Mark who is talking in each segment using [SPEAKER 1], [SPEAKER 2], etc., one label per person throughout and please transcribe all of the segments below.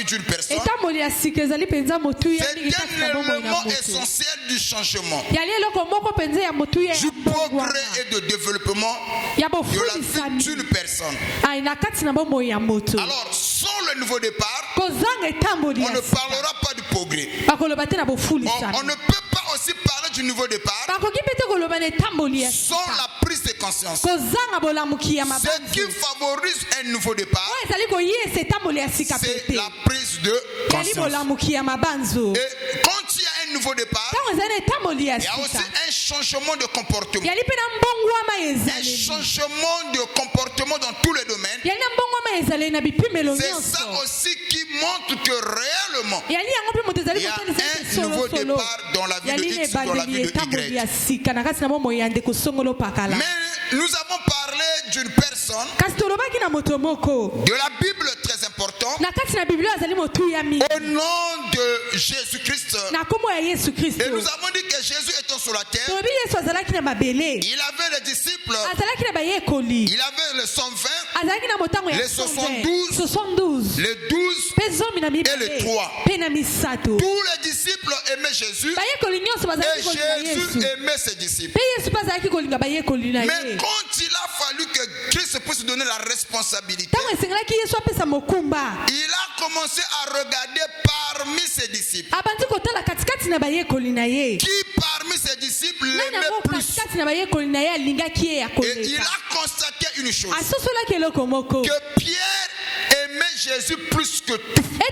[SPEAKER 1] vie d'une personne, c'est un élément essentiel du changement, du progrès et de développement de la vie d'une personne. Alors, sans le nouveau départ, on ne parlera pas du progrès. On ne peut pas aussi parler du nouveau départ sans la prise de conscience. Ce qui favorise un nouveau départ, c'est la prise de conscience. Et quand il y a un nouveau départ, il y a aussi un changement de comportement. Un changement de comportement dans tous les domaines. C'est ça aussi qui montre que réellement il y a un nouveau départ dans la vie de X ou dans la vie de Y. Mais nous avons parlé d'une personne de la Bible très importante au nom de Jésus-Christ. Et nous avons dit que Jésus étant sur la terre, il avait les disciples, il avait les 120, les 72, les 12 et les 3. Tous les disciples aimaient Jésus et Jésus aimait ses disciples. Mais quand il a fallu que Christ puisse donner la responsabilité, il a commencé à regarder parmi ses disciples. Qui parmi ses disciples l'aimait plus? Et il a constaté une chose, que Pierre aimait Jésus plus que tout. Et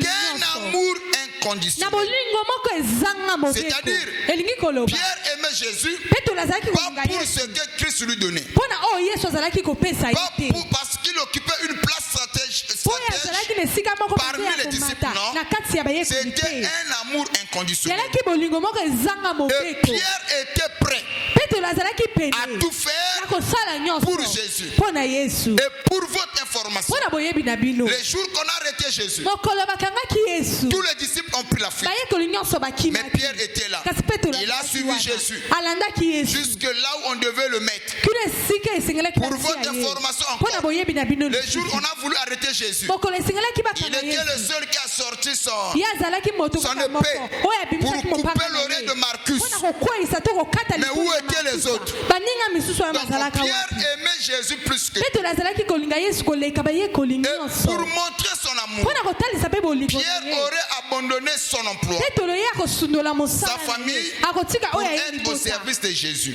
[SPEAKER 1] d'un amour inconditionnel. C'est-à-dire, Pierre aimait Jésus pas pour ce que Christ lui donnait, pas parce qu'il occupait une place stratège parmi les disciples, non. C'était un amour inconditionnel. Et Pierre était prêt à tout faire pour Jésus. Et pour votre information, les jours qu'on a arrêté Jésus, tous les disciples ont pris la fuite. Mais Pierre était là. Il a suivi Jésus jusque là où on devait le mettre. Pour votre information encore, les jours où on a voulu arrêter Jésus, il était le seul qui a sorti son épée pour couper l'oreille de Marcus. Mais où étaient les autres? Donc Pierre aimait Jésus plus que. Et pour montrer son amour, Pierre aurait abandonné son emploi, sa famille, pour être au service de Jésus.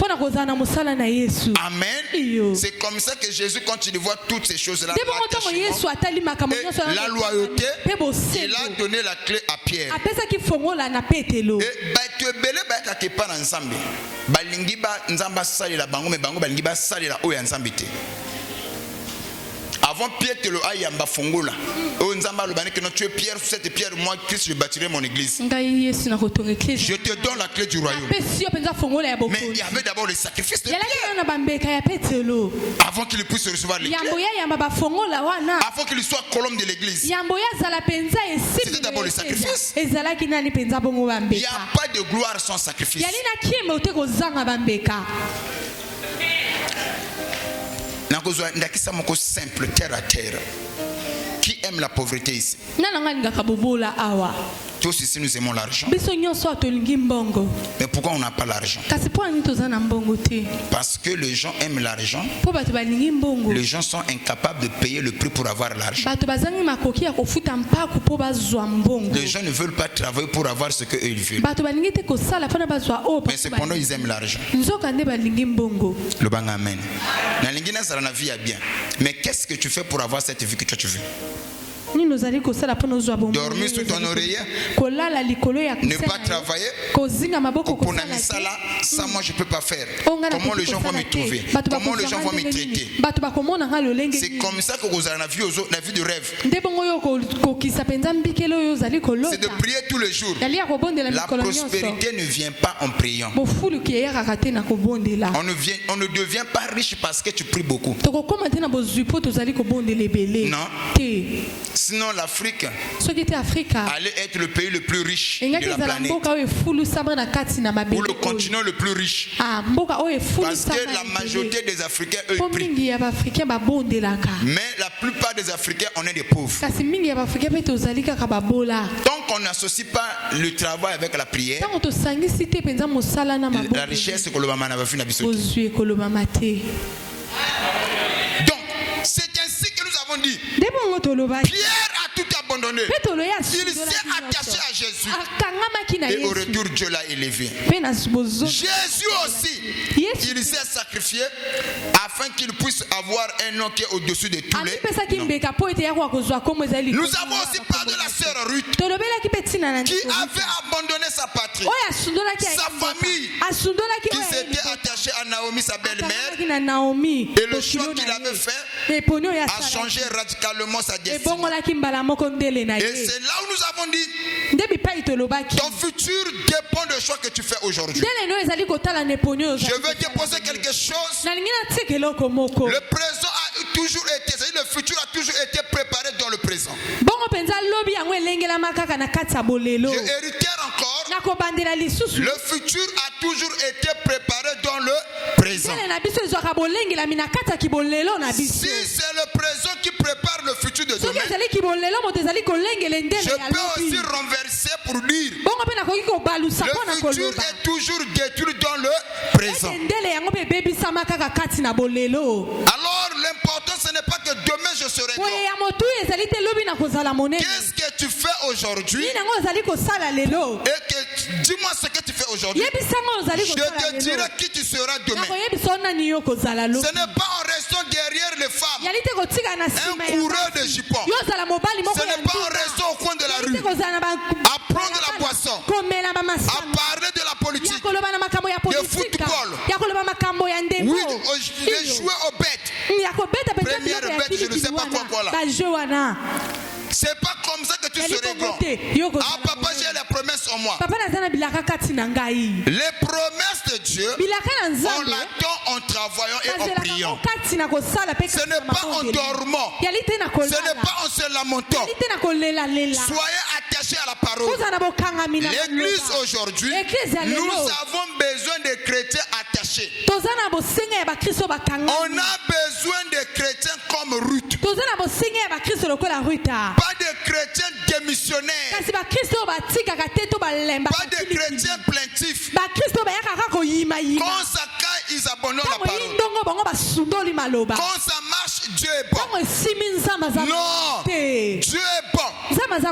[SPEAKER 1] Amen. C'est comme ça que Jésus, quand il voit toutes ces choses-là, la loyauté, il a donné la clé à Pierre. Avant Pierre te le ayamba fongola. O nzamba le que tu es Pierre, sur cette pierre, moi Christ, je bâtirai mon église. Je te donne la clé du royaume. Mais il y avait d'abord le sacrifice de Pierre avant qu'il puisse recevoir les clés. Avant qu'il soit colombe de l'église. C'était d'abord le sacrifice. Il n'y a pas de gloire sans sacrifice. Simple, terre à terre. Qui aime la pauvreté ici? Tous ici nous aimons l'argent. Mais pourquoi on n'a pas l'argent? Parce que les gens aiment l'argent. Les gens sont incapables de payer le prix pour avoir l'argent. Les gens ne veulent pas travailler pour avoir ce qu'eux ils veulent. Mais cependant ils aiment l'argent. Le bang amen. Mais qu'est-ce que tu fais pour avoir cette vie que tu veux? Dormir sous ton oreiller, ne pas travailler, ça moi je ne peux pas faire. Comment les gens vont me trouver? Comment les gens vont me traiter? C'est comme ça que vous avez la vie de rêve. C'est de prier tous les jours. La prospérité ne vient pas en priant. On ne devient pas riche parce que tu pries beaucoup. Non.
[SPEAKER 2] Sinon l'Afrique allait être le pays le plus riche de la planète. Ou le continent le plus riche. Parce que la majorité des Africains, eux, prient. Mais la plupart des Africains, on est des pauvres. Tant qu'on n'associe pas le travail avec la prière, la richesse, c'est que le maman n'a pas fini. Donc, c'est ainsi que nous avons dit. Pierre a tout abandonné. Il s'est attaché à Jésus. Et au retour, Dieu l'a élevé. Jésus aussi, il s'est sacrifié afin qu'il puisse avoir un nom qui est au-dessus de tous les noms. Nous avons aussi parlé de la sœur Ruth qui avait abandonné sa patrie, sa famille, qui s'était attachée à Naomi, sa belle-mère, et le choix qu'il avait fait a changé radicalement sa destinée. Et c'est là où nous avons dit ton futur dépend du choix que tu fais aujourd'hui. Je veux te poser quelque chose. Le présent a toujours été, c'est-à-dire le futur a toujours été préparé dans le présent. Je héritière encore. Le futur a toujours été préparé dans le présent. Si c'est le présent qui prépare le futur de demain, je peux aussi renverser pour dire le futur est toujours détruit dans le présent. Alors l'important ce n'est pas que demain je serai grand. Qu'est-ce que tu fais aujourd'hui? Et que dis-moi ce que tu fais aujourd'hui. Je te dirai qui tu seras demain. Ce n'est pas en restant derrière les femmes, un coureur de jupons. Ce n'est pas en restant au coin de la rue, à prendre la boisson, à parler de la politique, de football, oui, de jouer aux bêtes. Première bête, je ne sais pas quoi là. C'est pas comme ça que tu serais grand. Ah papa, j'ai les promesses en moi. Les promesses de Dieu, on l'attend en travaillant et en priant. Ce n'est pas en dormant. Ce n'est pas en se lamentant. Soyez attachés à la parole. L'église aujourd'hui, nous avons besoin de chrétiens attachés. On a besoin de chrétiens comme Ruth. Pas de chrétiens démissionnaires. Pas de chrétiens plaintifs. Quand ça caille, ils abandonnent la parole. Quand ça marche, Dieu est bon. Non, Dieu est bon.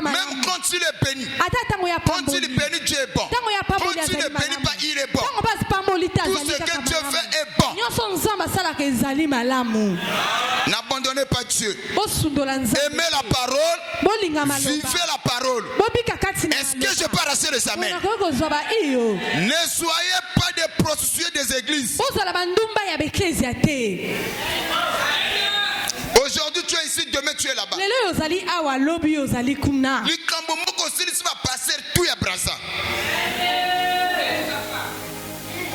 [SPEAKER 2] Même quand il est béni. Quand il est béni, Dieu est bon. Quand il ne bénit pas, il est bon. Tout ce que Dieu fait est bon. N'abandonnez pas Dieu. Aimez la parole. Vivez la parole. Est-ce que je peux arracher les amens? Ne soyez pas des prostituées des églises. Aujourd'hui tu es ici, demain tu es là-bas. Va passer tout à brasa.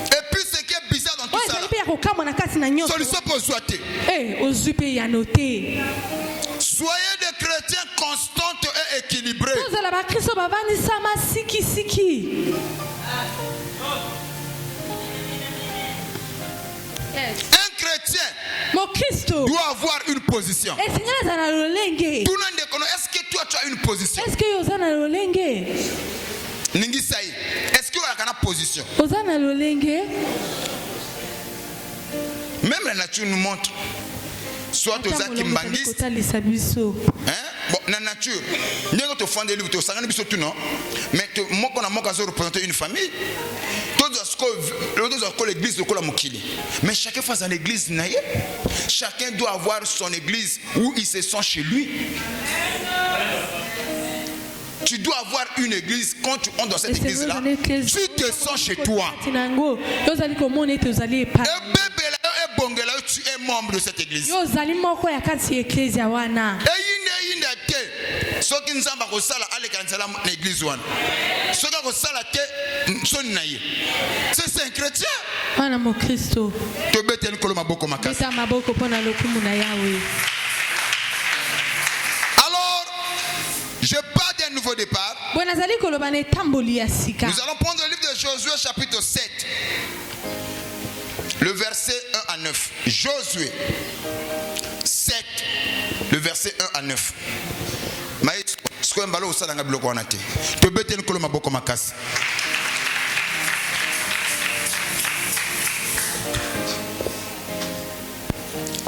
[SPEAKER 2] Et puis ce qui est bizarre dans tout ça, solution pour souhaiter. Soyez des chrétiens constants et équilibrés. Un chrétien doit avoir une position. Est-ce que toi tu as une position? Est-ce que tu as une position? Même la nature nous montre. Soit aux akimbangistes. Bon, la nature. Mais moi, on a représenter une famille. L'église mais chacun face à l'église. Chacun doit avoir son église où il se sent chez lui. Tu dois avoir une église. Quand tu entres dans cette église-là, tu te sens chez toi. Tu es membre de cette église. C'est un chrétien. Alors Je parle d'un nouveau départ. Nous allons prendre le livre de Josué chapitre 7. Le verset 1 à 9. Josué 7. Le verset 1 à 9.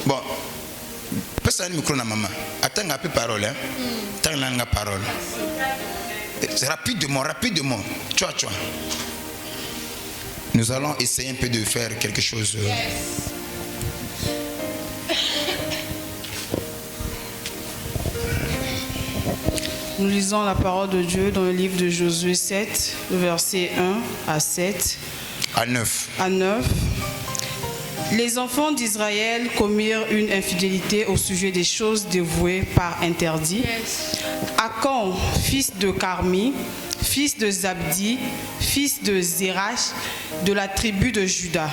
[SPEAKER 2] Bon, personne ne micro na maman. Attends un peu parole, hein. Attends la parole. Rapidement. Tu vois. Nous allons essayer un peu de faire quelque chose.
[SPEAKER 3] Nous lisons la parole de Dieu dans le livre de Josué 7, le verset 1 à 7.
[SPEAKER 2] À 9.
[SPEAKER 3] Les enfants d'Israël commirent une infidélité au sujet des choses dévouées par interdit. Achan, fils de Carmi, fils de Zabdi, fils de Zérach, de la tribu de Juda,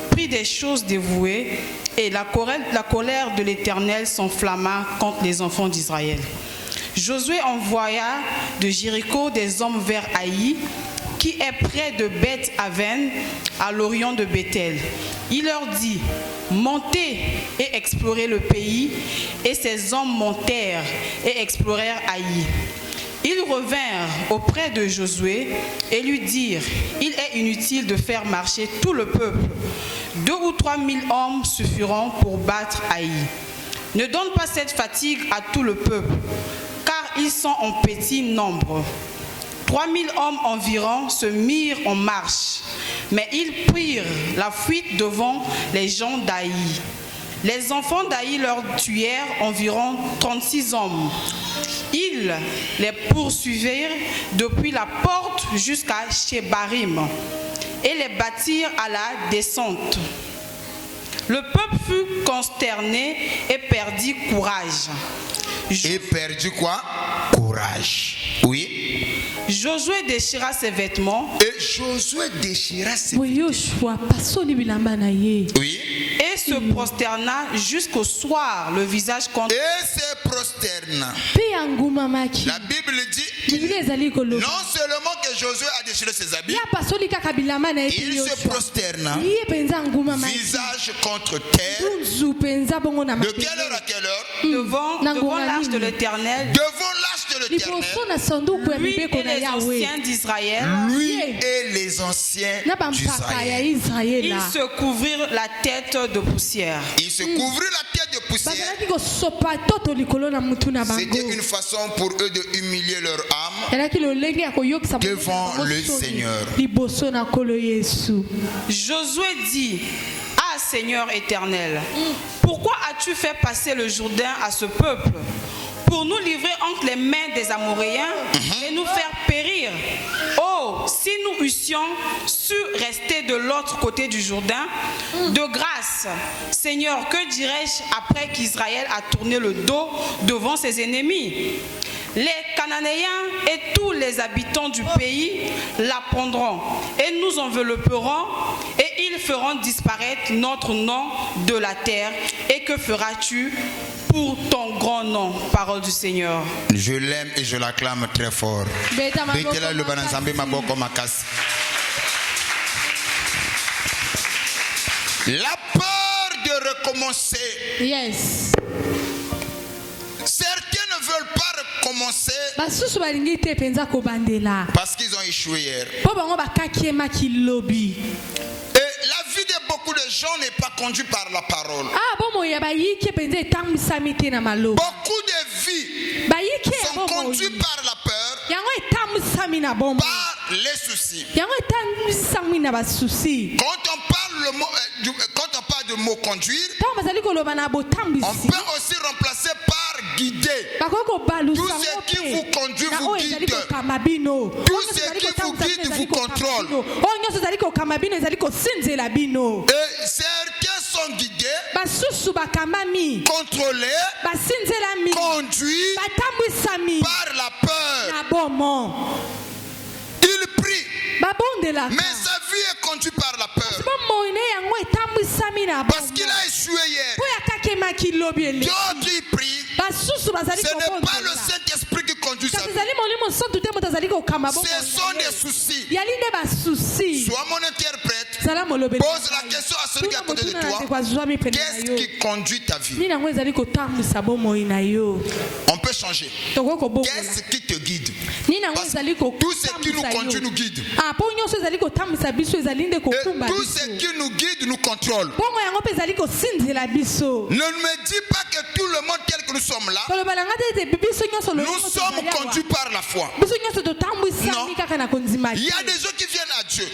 [SPEAKER 3] prit des choses dévouées, et la colère de l'Éternel s'enflamma contre les enfants d'Israël. Josué envoya de Jéricho des hommes vers Haï, qui est près de Beth-Aven, à l'orient de Bethel. Il leur dit: montez et explorez le pays. Et ces hommes montèrent et explorèrent Haï. Ils revinrent auprès de Josué et lui dirent: il est inutile de faire marcher tout le peuple. 2 ou 3 000 hommes suffiront pour battre Haï. Ne donne pas cette fatigue à tout le peuple, car ils sont en petit nombre. 3 000 hommes environ se mirent en marche, mais ils prirent la fuite devant les gens d'Haï. Les enfants d'Haï leur tuèrent environ 36 hommes. Ils les poursuivirent depuis la porte jusqu'à Shebarim et les battirent à la descente. Le peuple fut consterné et perdit courage.
[SPEAKER 2] Et perdit quoi? Courage. Oui.
[SPEAKER 3] Josué déchira ses vêtements.
[SPEAKER 2] Et Josué déchira ses vêtements.
[SPEAKER 3] Oui. Et se prosterna jusqu'au soir, le visage contre.
[SPEAKER 2] Et se prosterna. La Bible dit non seulement que Josué a déchiré ses habits, il se prosterna, visage contre terre. De quelle heure à quelle heure?
[SPEAKER 3] Devant l'arche de l'Éternel.
[SPEAKER 2] Devant l'arche de l'Éternel.
[SPEAKER 3] Lui et les anciens d'Israël. Ils se couvrirent la tête de poussière.
[SPEAKER 2] Ils se couvrirent la tête de poussière. C'était une façon pour eux de humilier leur âme devant le Seigneur.
[SPEAKER 3] Josué dit: ah Seigneur éternel, pourquoi as-tu fait passer le Jourdain à ce peuple pour nous livrer entre les mains des Amoréens et nous faire périr? Oh, si nous eussions su rester de l'autre côté du Jourdain, de grâce, Seigneur, que dirais-je après qu'Israël a tourné le dos devant ses ennemis? Les Cananéens et tous les habitants du pays la prendront et nous envelopperont et ils feront disparaître notre nom de la terre. Et que feras-tu pour ton grand nom? Parole du Seigneur.
[SPEAKER 2] Je l'aime et je l'acclame très fort. La peur de recommencer.
[SPEAKER 1] Yes.
[SPEAKER 2] Certains ne veulent pas recommencer parce qu'ils ont échoué hier. Et la vie de beaucoup de gens n'est pas conduite par la parole. Beaucoup de vies sont conduites par la peur, par les soucis. Quand on parle de mot conduire, on peut aussi remplacer par guider. Tout ce qui vous conduit vous guide. Tout ce qui vous guide vous contrôle. Et certains sont guidés, contrôlés, conduits par la peur. Il prie, mais sa vie est conduite par la peur. Parce qu'il a échoué hier. D'autres y prient. Ce n'est pas le Saint-Esprit qui conduit sa vie. sont des soucis. Sois mon interprète. Pose la question à celui qui est à côté de toi. Qu'est-ce qui conduit ta vie? On peut changer. Qu'est-ce qui te guide? Parce que tout ce qui nous conduit nous guide. Et tout ce qui nous guide nous contrôle. Ne me dis pas que tout le monde tel que nous sommes là, nous sommes conduits par la foi. Non. Il y a des gens qui viennent à Dieu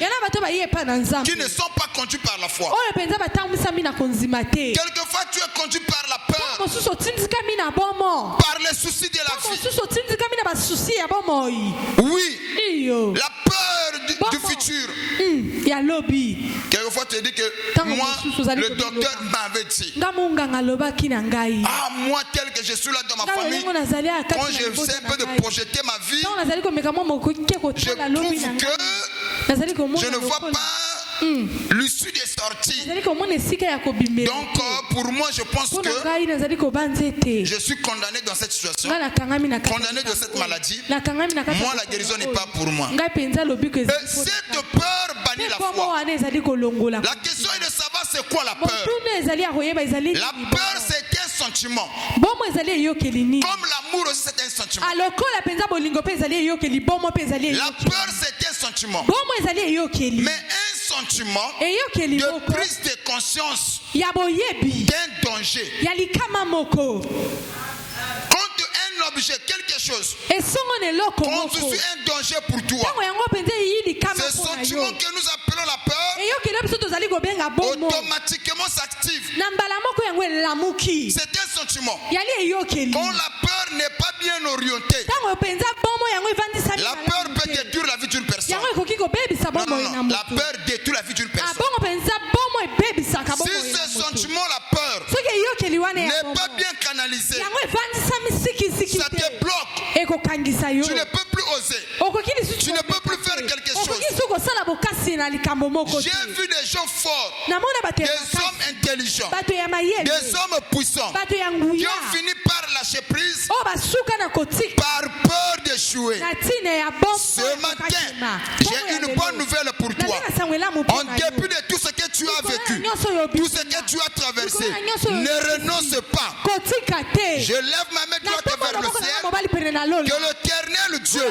[SPEAKER 2] qui ne sont pas conduits par la foi. Quelquefois tu es conduit par la peur, par les soucis de la vie. Oui, la peur du futur. Quelquefois tu dis que moi, le docteur m'avait dit, moi tel que je suis là dans ma famille, quand j'essaie un peu de projeter ma vie, je trouve que je ne vois pas l'issue des sorties. Donc pour moi je pense que je suis condamné dans cette situation, condamné de cette maladie. Moi la guérison n'est pas pour moi. Et cette peur bannit la foi. La question est de savoir c'est quoi la peur. La peur c'est un sentiment. Comme l'amour aussi c'est un sentiment. La peur c'est un sentiment. Mais un sentiment de prise de conscience d'un danger. Quand un objet, quelque chose constitue un danger pour toi, ce sentiment que nous appelons la peur automatiquement s'active. C'est un sentiment. Quand la peur n'est pas bien orientée, la peur peut détruire la vie d'une personne. Non, la peur détruit la vie d'une personne. Si ce sentiment, la peur, n'est pas bien canalisé, ça te bloque. Tu ne peux plus oser. Tu ne peux plus faire quelque chose. J'ai vu des gens forts, des hommes intelligents, des hommes puissants qui ont fini par lâcher prise par peur d'échouer. Ce matin, j'ai une bonne nouvelle pour toi. En dépit de tout ce que tu as vécu, tout ce que tu as traversé, ne renonce pas. Je lève ma main droite vers le ciel. Que l'Éternel Dieu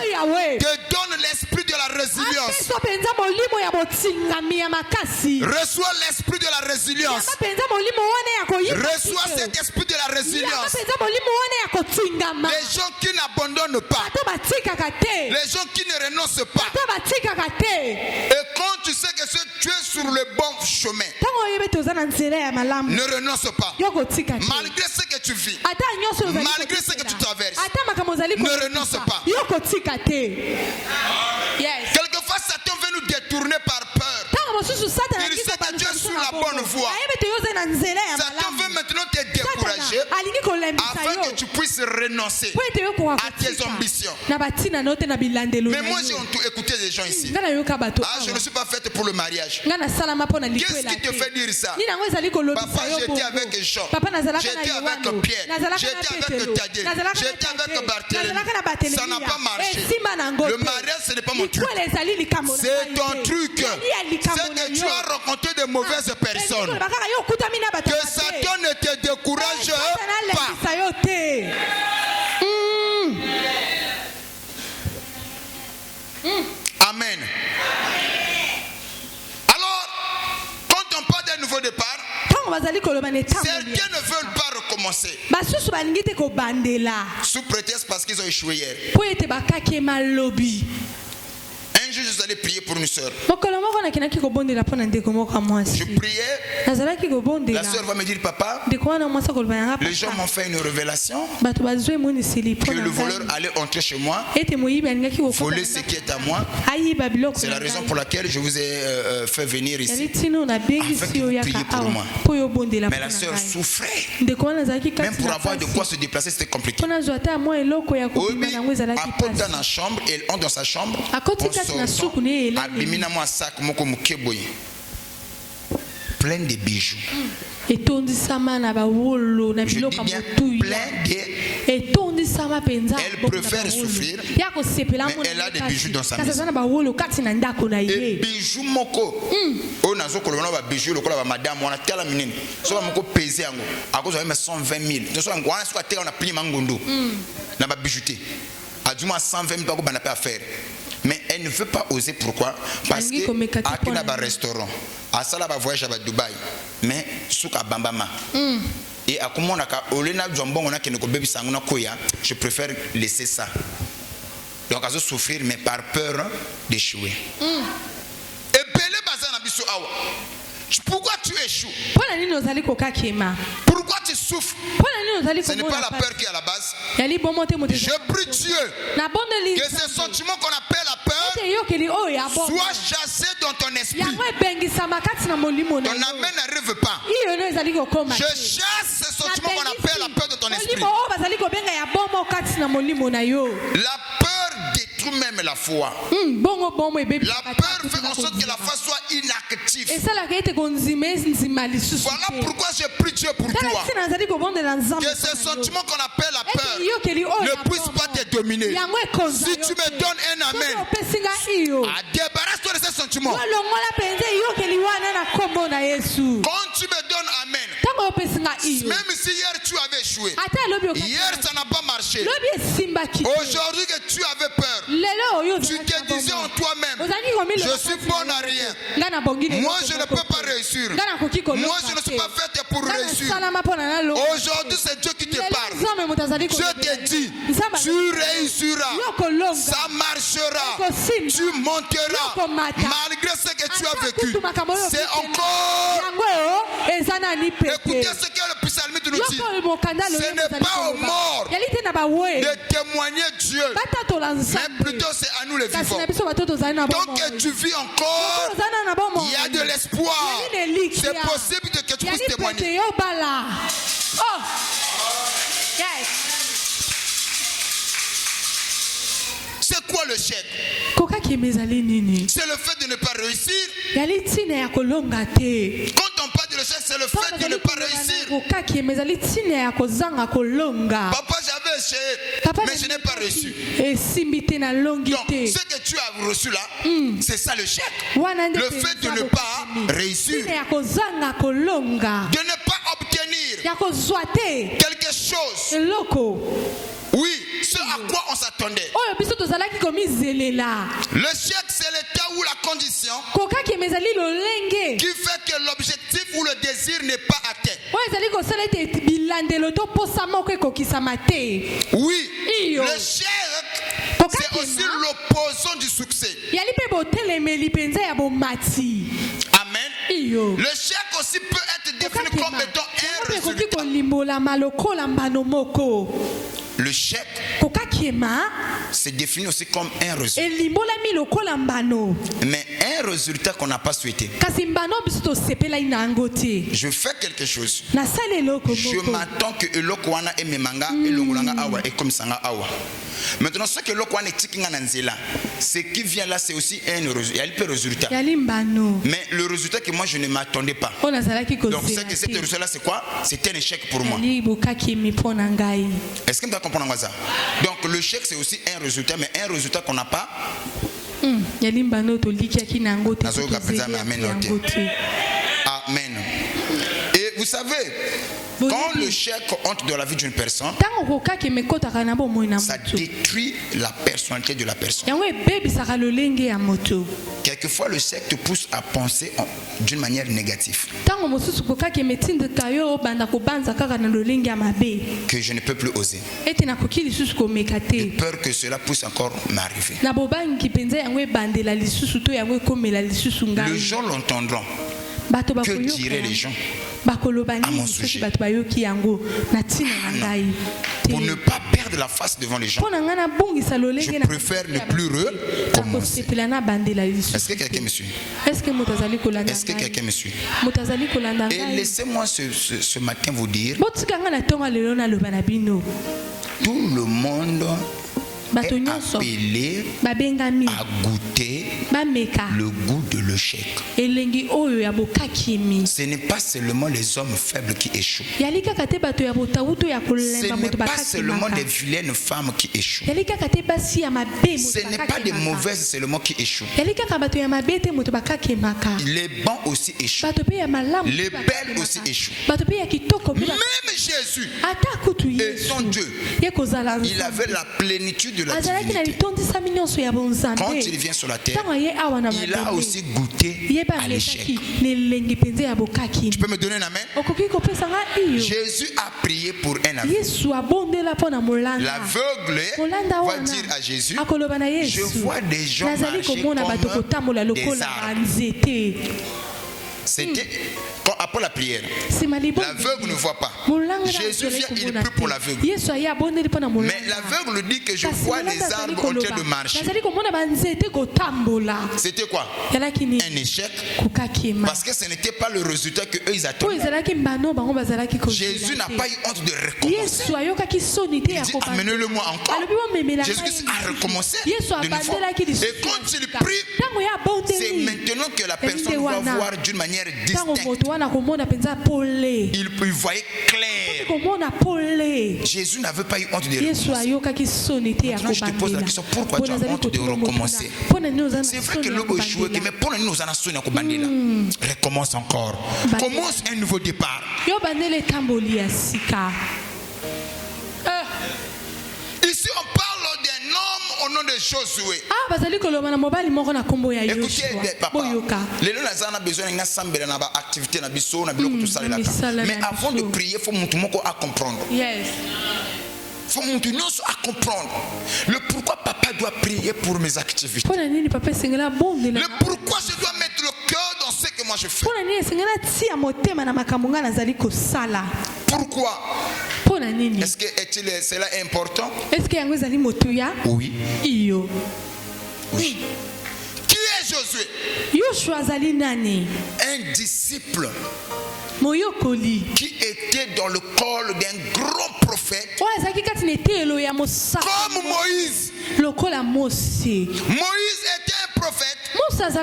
[SPEAKER 2] te donne l'esprit de la résilience. Reçois l'esprit de la résilience. Reçois cet esprit de la résilience. Les gens qui n'abandonnent pas, les gens qui ne renoncent pas. Et quand tu sais que tu es sur le bon chemin, ne renonce pas. Malgré ce que tu vis, malgré ce que tu traverses, ne renonce pas. Quelquefois Satan veut nous détourner par peur. Il sait que tu es sur la bonne voie. Satan veut maintenant te décourager afin que tu puisses renoncer à tes ambitions. Mais moi j'ai écouté des gens ici. Je ne suis pas faite pour le mariage. Qu'est-ce qui te fait dire ça? Papa, j'étais avec Jean, j'étais avec Pierre, j'étais avec Tadé, j'étais avec Barthélemy. Ça n'a pas marché. Le mariage ce n'est pas mon truc. C'est ton truc. C'est que tu as rencontré de mauvaises personnes. Que Satan ne te décourage pas. Amen. Alors, quand on parle d'un nouveau départ, certains ne veulent pas recommencer. Sous prétexte parce qu'ils ont échoué hier. Un jour, je suis allé prier pour une soeur. Je priais. La soeur va me dire, papa, les gens m'ont fait une révélation que le voleur allait entrer chez moi, voler ce qui est à moi. C'est la raison pour laquelle je vous ai fait venir ici, afin que vous priez pour moi. Mais la soeur souffrait. Même pour avoir de quoi se déplacer, c'était compliqué. Elle apporte dans la chambre, elle entre dans sa chambre. Plein de bijoux. Je dis bien plein de Elle préfère souffrir, mais elle a des bijoux dans sa maison. Et bijoux moko. On a zo kolona ba bijoux lokola ba madame on a tala minene. So ba moko peser yango. A cause de 120 000. Donc so on a so on a pli mangondo. Na ba bijouté. A du moins 120 000 ba na pas faire. Mais elle ne veut pas oser. Pourquoi? Parce que à Kinaba restaurant, à Salaba voyage à Dubaï, mais souka bambama. Et à comment on a olena jambon on a que nos bébés sanguna koya, je préfère laisser ça. Donc à souffrir mais par peur d'échouer. Et belé bazana biso awa. Pourquoi tu échoues? Pourquoi tu souffres? Ce n'est pas la peur qui est à la base. Je prie Dieu que ce sentiment qu'on appelle la peur soit chassé dans ton esprit. Ton amen n'arrive pas. Je chasse ce sentiment qu'on appelle la peur de ton esprit. La peur détruit même la foi. La peur fait en sorte que la foi soit inactive. Voilà pourquoi je prie Dieu pour toi. Que ce sentiment qu'on appelle la peur ne puisse pas te dominer. Si tu me donnes un amen, débarrasse-toi de ce sentiment. Quand tu me donnes amen, même si hier tu avais échoué, hier ça n'a pas marché, aujourd'hui que tu avais peur, tu te disais en toi-même, je suis bon à rien, moi je ne peux pas réussir, moi je ne suis pas faite pour réussir. Aujourd'hui c'est Dieu qui te parle. Je te dis, tu réussiras, ça marchera, tu monteras malgré ce que tu as vécu. C'est encore. Écoutez ce que le psalmiste nous dit. Ce n'est pas aux morts de témoigner Dieu, mais plutôt c'est à nous les vivants. Tant que tu vis encore, il y a de l'espoir. C'est possible que tu puisses témoigner. C'est quoi le chèque? C'est le fait de ne pas réussir. Quand on parle de l'échec, c'est le fait de ne pas réussir. Papa, j'avais essayé, mais je n'ai pas reçu. Donc, ce que tu as reçu là, c'est ça le chèque. Le fait de ne pas réussir, de ne pas obtenir quelque chose. Oui, ce à quoi on s'attendait. Le chèque, c'est l'état ou la condition qui fait que l'objectif ou le désir n'est pas atteint. Oui, le chèque, c'est aussi l'opposant du succès. Amen. Le chèque aussi peut être défini comme étant un résultat. Le chèque c'est défini aussi comme un résultat. Mais un résultat qu'on n'a pas souhaité. Je fais quelque chose. Je m'attends que l'okwana et memanga et l'ongolanga awa et comme sanga awa. Maintenant, ce que l'okwana est tikinga nanzela, ce qui vient là, c'est aussi un résultat. Mais le résultat que moi je ne m'attendais pas. Donc, c'est que cet résultat là, c'est quoi? C'est un échec pour moi. Est-ce que tu vas comprendre ça? Donc, le chèque, c'est aussi un résultat, mais un résultat qu'on n'a pas. Amen. Et vous savez, quand le chèque entre dans la vie d'une personne, ça détruit la personnalité de la personne. Quelquefois, le chèque te pousse à penser d'une manière négative. Que je ne peux plus oser. J'ai peur que cela puisse encore m'arriver. Les gens l'entendront. Que diraient les gens à mon sujet? Pour ne pas perdre la face devant les gens, je préfère ne plus recommencer. Est-ce que quelqu'un me suit? Est-ce que quelqu'un me suit? Et laissez-moi ce matin vous dire, tout le monde est appelé à goûter le goût de l'échec. Ce n'est pas seulement les hommes faibles qui échouent. Ce n'est pas seulement les vilaines femmes qui échouent. Ce n'est pas des mauvaises seulement qui échouent. Les bons aussi échouent. Les belles aussi échouent. Même Jésus, étant Dieu, il avait la plénitude de la divinité. Quand il vient sur la terre, il a aussi goûté à l'échec. Tu peux me donner un amen? Jésus a prié pour un aveugle. L'aveugle va dire à Jésus, je vois des gens marcher comme des arbres. C'était après la prière. L'aveugle ne voit pas. Jésus vient, il prie pour l'aveugle. Mais l'aveugle dit que je vois les arbres en train de marcher. C'était quoi? Un échec. Parce que ce n'était pas le résultat qu'eux ils attendaient. Jésus n'a pas eu honte de recommencer. Il dit amenez-le-moi encore. Jésus a recommencé de nouveau. Et quand il prie, c'est maintenant que la personne va voir d'une manière distincte. Il voyait clair. Jésus n'avait pas eu honte de recommencer. Maintenant je te pose la question, pourquoi tu as honte de recommencer? C'est vrai que l'homme a échoué, mais pour nous, nous en recommence encore. Commence un nouveau départ. Ici on parle d'un homme au nom de Josué. Écoutez, papa, les gens ont besoin d'une activité, mais avant de prier, il faut à comprendre. Il faut à comprendre le pourquoi papa doit prier pour mes activités. Le pourquoi je dois mettre le cœur dans ce que moi je fais. Pourquoi? Est-ce que cela est important? Oui. Oui. Qui est Josué? Un disciple qui était dans le col d'un grand prophète comme Moïse. Moïse était un prophète. C'est vrai,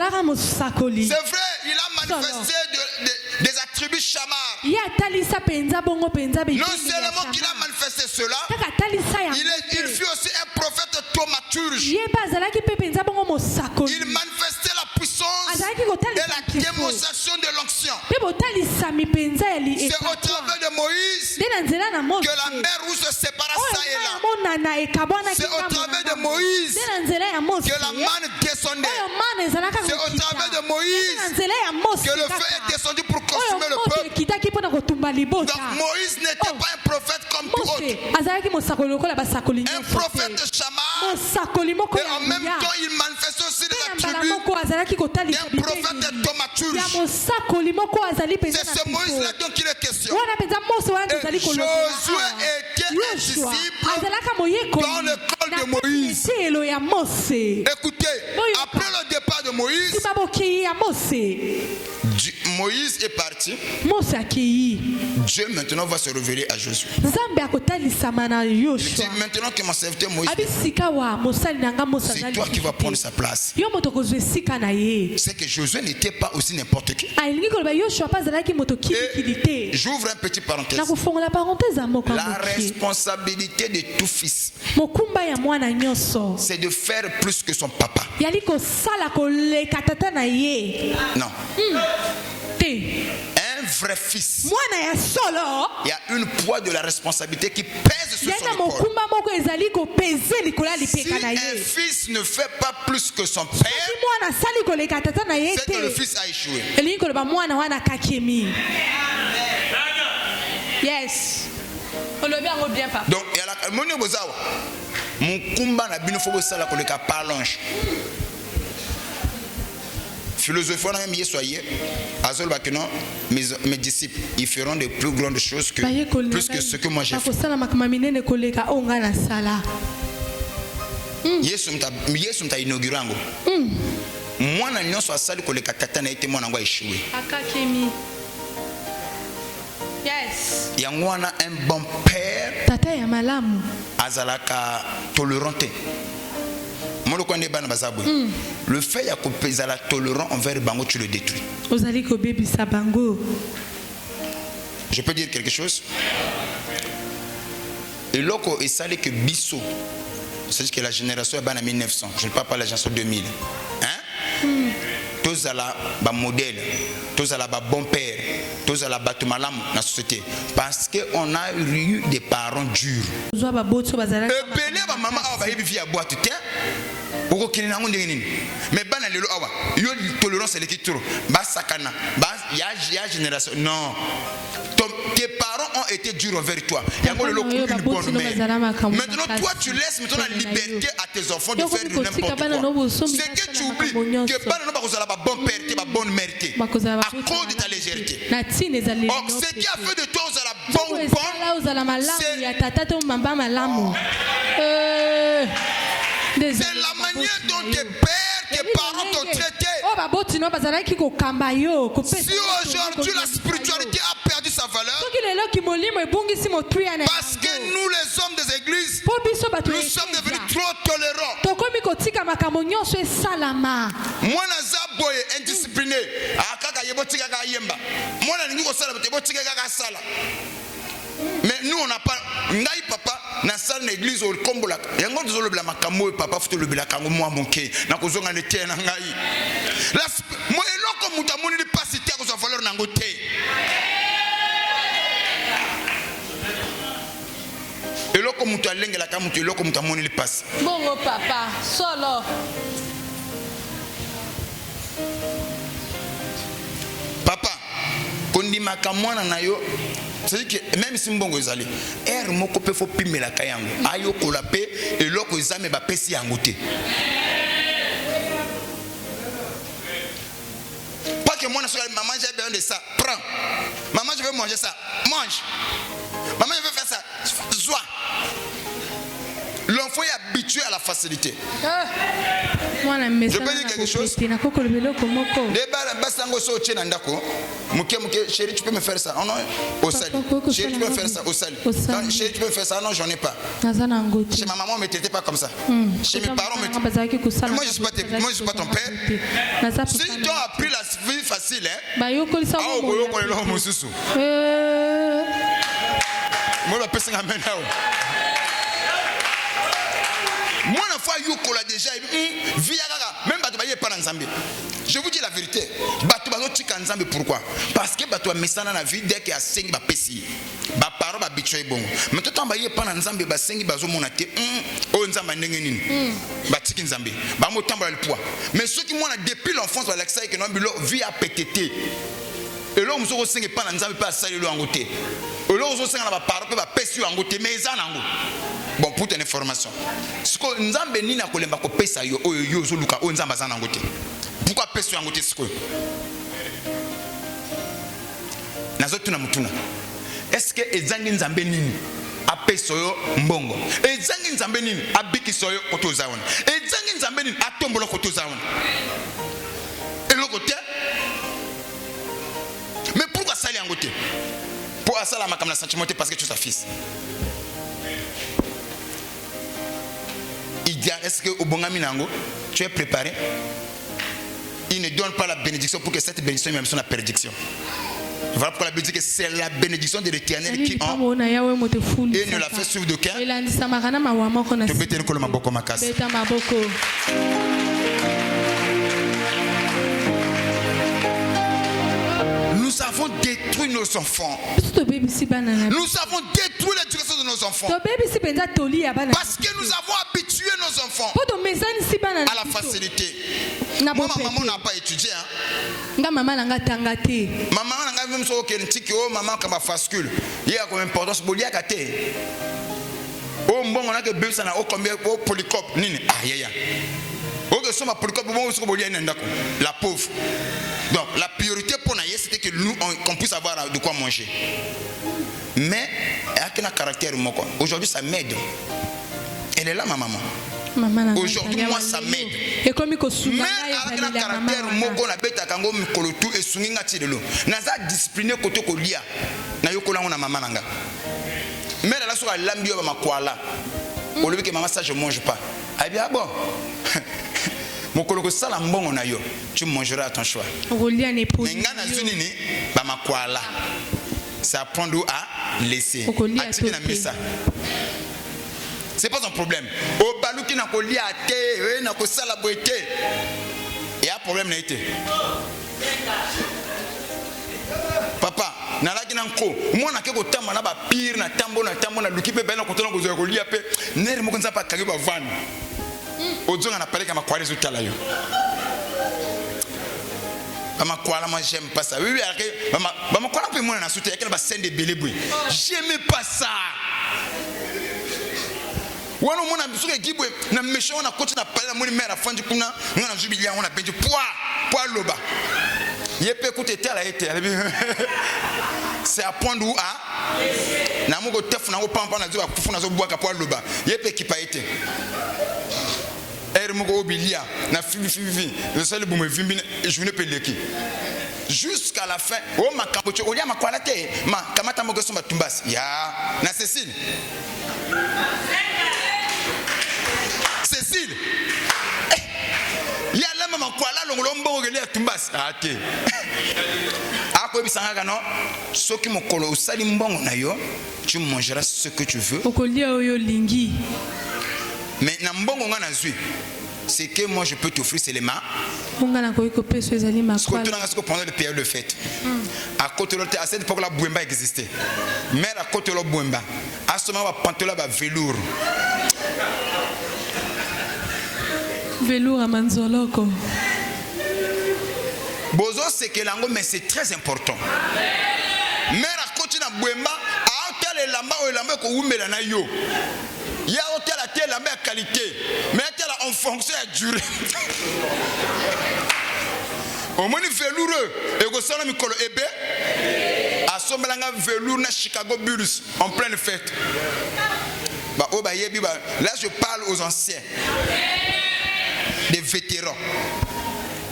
[SPEAKER 2] il a manifesté des attributs chamar. Non seulement qu'il a manifesté cela, il fut aussi un prophète thaumaturge. Il manifestait la puissance et la démonstration de l'onction. C'est au travers de Moïse que la mer rouge se sépara ça et là. C'est au travers de Moïse que la manne descendait. C'est au travers de Moïse que le feu est descendu pour consumer le peuple. Donc Moïse n'était pas un prophète comme tout autre. Un prophète chamar. Et en même temps il manifestait aussi les attributs d'un prophète thaumaturge. C'est ce Moïse-là dont il est question. Et Josué était un disciple dans le col de Moïse. Écoutez, après le départ de Moïse, Moïse est parti. Dieu maintenant va se révéler à Josué. Il dit maintenant que mon serviteur Moïse, c'est toi qui vas prendre sa place. C'est que Josué n'était pas aussi n'importe qui. Et j'ouvre un petit parenthèse. La responsabilité de tout fils, c'est de faire plus que son papa. Non. Un vrai fils, il y a une poids de la responsabilité qui pèse sur son épaule. Si un fils ne fait pas plus que son père, c'est que le fils a échoué.
[SPEAKER 1] Yes.
[SPEAKER 2] Donc, mon combat n'a bien fait ça pour le cas par l'ange. Philosophie, on a même soyez. Azol Bakino, mes disciples, ils feront de plus grandes choses que plus que ce que moi j'ai fait. Yesu mta inauguré ngo. Moi na nyonso asali koleka tata na été moi na ngwa échoué.
[SPEAKER 1] Akakemi. Yes. Yes.
[SPEAKER 2] Yangwana un bon père.
[SPEAKER 1] Tata ya malamu.
[SPEAKER 2] Azalaka tolérante. Le fait que tu es tolérant envers Bango, tu le détruis. Je peux dire quelque chose? Et lorsque il s'allait que Bissot, c'est-à-dire que la génération est en 1900, je ne parle pas de la génération 2000. Hein? Tous à la modèle, tous à la bon père, tous à la malam dans la société. Parce qu'on a eu des parents durs. Et maman a eu à boire tout le temps. Mais bana lelo awa yo tolérance elle qui trop ba sakana ba ya génération non tes parents ont été durs envers toi il y a une bonne mère maintenant toi tu laisses maintenant la liberté à tes enfants de faire n'importe quoi c'est que tu oublies que bana no ba kozala ba bon père ba bonne mère à cause de ta légèreté. Or ce qui a fait de toi aux bon c'est la manière dont tes pères, tes parents t'ont traité. Si aujourd'hui la spiritualité a perdu sa valeur, parce que nous les hommes des églises, nous sommes devenus trop tolérants. Moi naza boye indiscipliné, akaka yebotika ka yemba. Moi na ningo sala botika ka sala. Mais nous on n'a pas ngai papa na salle l'église au kombola yango dizolo bla makambo papa futo le bla kango moi monke na kozonga ne te na ngai la moi eloko mutamoni li pasité ko za valeur na ngote eloko mutalenge la kamuto eloko mutamoni li passe
[SPEAKER 1] bongo papa solo
[SPEAKER 2] papa kondi makamwana na yo. C'est-à-dire que même si mbongo ezali er moko pe fo pimela kayango ayo kolape eloko ezame ba pesi yangote pas que moi na sola maman j'ai besoin de ça prends maman je veux manger ça mange maman je veux faire ça joie. L'enfant est habitué à la facilité. Je peux dire quelque chose. Chérie, tu peux me faire ça. Oh non, au sali. Chérie, tu peux me faire ça au sali. Chérie, tu peux me faire ça. Non, j'en ai pas. Chez ma maman, on ne me traitait pas comme ça. Chez mes parents, on me traitait. Moi, je ne suis pas ton père. Si tu as appris la vie facile, hein. Moi, la fois, Yoko l'a déjà même pas je vous dis la vérité. Pourquoi? Parce que tu as mis ça dans la vie dès qu'il y a 5 pessi. Parole habitué bon. Mais tout en bas, pas dans Zambie, basengi bazo monate. Oh Nzamba nengenin. Batiki Nzambe. Bamo tambala le poids. Mais ceux qui m'ont depuis l'enfance, Alexa que non bilo vie à pétété. Et là, on se ressent pas dans Nzambe pas saluer le angoté. Et là, on se ressent dans la parole pas pessi angoté mais ça nango. Bon, pour ton information. Ce que Nzambe ni na kolemba ko pesa yo yo zo luka o Nzamba za nangoté. Pourquoi pessi angoté ce que? Nazotuna mutuna. Est-ce que ezangi Nzambe nini apeso yo mbongo? Ezangi Nzambe nini abikiso yo koto zawana? Ezangi Nzambe nini atombolo koto zawana? Et le côté. Mais pourquoi ça li angoté? Pour ça la makam na sentiment parce que tu es sa fils. Est-ce que au Bongami Nango, tu es préparé? Il ne donne pas la bénédiction pour que cette bénédiction même soit la prédiction. Voilà pourquoi la Bible dit que c'est la bénédiction de l'Éternel qui en et ne la fait suivre de qu'un. Tu peux te reconnaître ma boko makas. Nous avons détruit nos enfants. Nous avons détruit l'éducation de nos enfants. Parce que nous avons habitué nos enfants à la facilité. Moi, ma maman n'a pas étudié. Maman n'a pas même si on maman comme fascule. Il y a comme importance pour l'IA KT. Oh, bon, on a que besoin de combien de polycope. La pauvre. Donc la priorité pour Naïe c'était que nous qu'on puisse avoir de quoi manger. Mais elle a un caractère moko. Aujourd'hui ça m'aide. Elle est là ma maman. Aujourd'hui moi ça m'aide. Mais avec un caractère moko na beta kango mikolo tout et sungi ngati de l'eau. Naza discipliné koto ko lia. na yokola ngona mama nanga mère la soka lambi ba makwala au lieu que maman ça je mange pas ah bien bon mon koloko sala mbongo na yo tu mangeras à ton choix
[SPEAKER 1] rolia ne pour
[SPEAKER 2] ngana zunini ba makwala ça prend d'où à laisser atiki na misa c'est pas un problème au baluki na kolia te na ko sala boete et un problème na été papa nalaki na nko mwana ke kotamba na ba pire na tambo na luki pe bena kotona ko zo lia pe nere moko nza pa kagi ba van ozonga na paleka makwala zotala yo makwala moi j'aime pas ça oui makwala pe mwana na soute yakela ba scène de belebwe j'aime pas ça wana mwana bisuka gibwe na méchant na koti na pala moni mère afandi kuna ngana jubilia on a benji poids loba yepe kote tala ete c'est à point d'où à na moko tefu na ko pampa na zo akufu na zo bwaka poids loba yepe kipa ete er moko obilia na fifi le seul boum vimbi journée peleki jusqu'à la fin oh makambocho olia makwala te ma kamata moko so matumbas ya na Cécile il y a la maman quoi là l'ongolombo relé tumbas ate ako bisanga no soki mokolo osali mbongo na yo tu mangeras ce que tu veux
[SPEAKER 1] okolia oyo lingi
[SPEAKER 2] mais na mbongo nga na zui c'est que moi je peux t'offrir c'est les mains
[SPEAKER 1] onga na koiko peso ezali makwala
[SPEAKER 2] ce que pendant le période de fête à côté de l'autre à cette époque la bouemba existait mais à côté de l'autre bouemba à ce moment va pantola ba velours
[SPEAKER 1] velours à manzoloko
[SPEAKER 2] bozo c'est que lango mais c'est très important mais à côté na bouemba à hôtel lamba ko umela na yo ya hôtel a tel lamba qualité mais tel en fonction à durée au moins velours et go sala mikolo ebe a somelanga velours na Chicago Bulls en pleine fête ba o ba yebi ba là je parle aux anciens des vétérans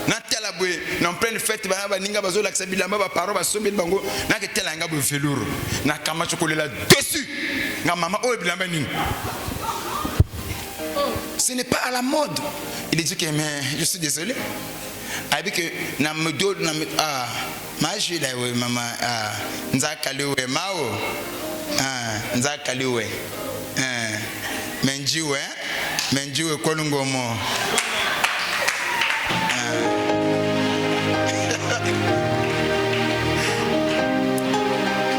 [SPEAKER 2] na tela boy na pleine fête ba ninga bazo la bilamba ba paro ba sombi bango na ke tela nga bo velours na kama chokolela dessus nga mama o bilamba nini ce n'est pas à la mode il dit que mais je suis désolé avec que na medo na ma je la we mama nzakaliwe mao nzakaliwe menjiwe kolungomo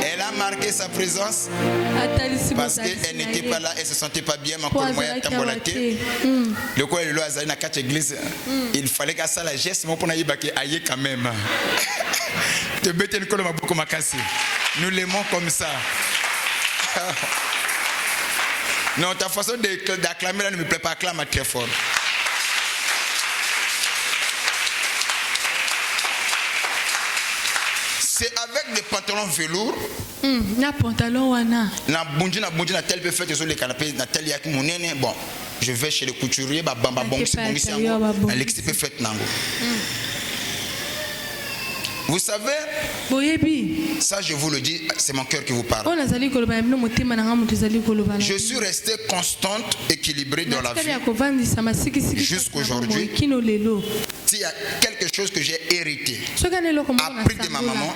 [SPEAKER 2] elle a marqué sa présence parce qu'elle n'était pas là, elle se sentait pas bien ma moyen tambolaté le quoi le azali na quatre église il fallait qu'à ça la geste mon pour na yibaki aye quand même te bete le kolo maboko makasi nous l'aimons comme ça. Non, ta façon d'acclamer là ne me plaît pas, acclame très fort. C'est avec des pantalons velours.
[SPEAKER 1] Na pantalon wana.
[SPEAKER 2] Na bundi na tel peut faire les canapés na tel yak monene bon. Je vais chez le couturier ba bamba bon c'est bon ici en Alex peut faire nango. Vous savez, ça je vous le dis, c'est mon cœur qui vous parle. Je suis resté constante, équilibrée dans la vie jusqu'aujourd'hui. S'il y a quelque chose que j'ai hérité, appris de ma maman,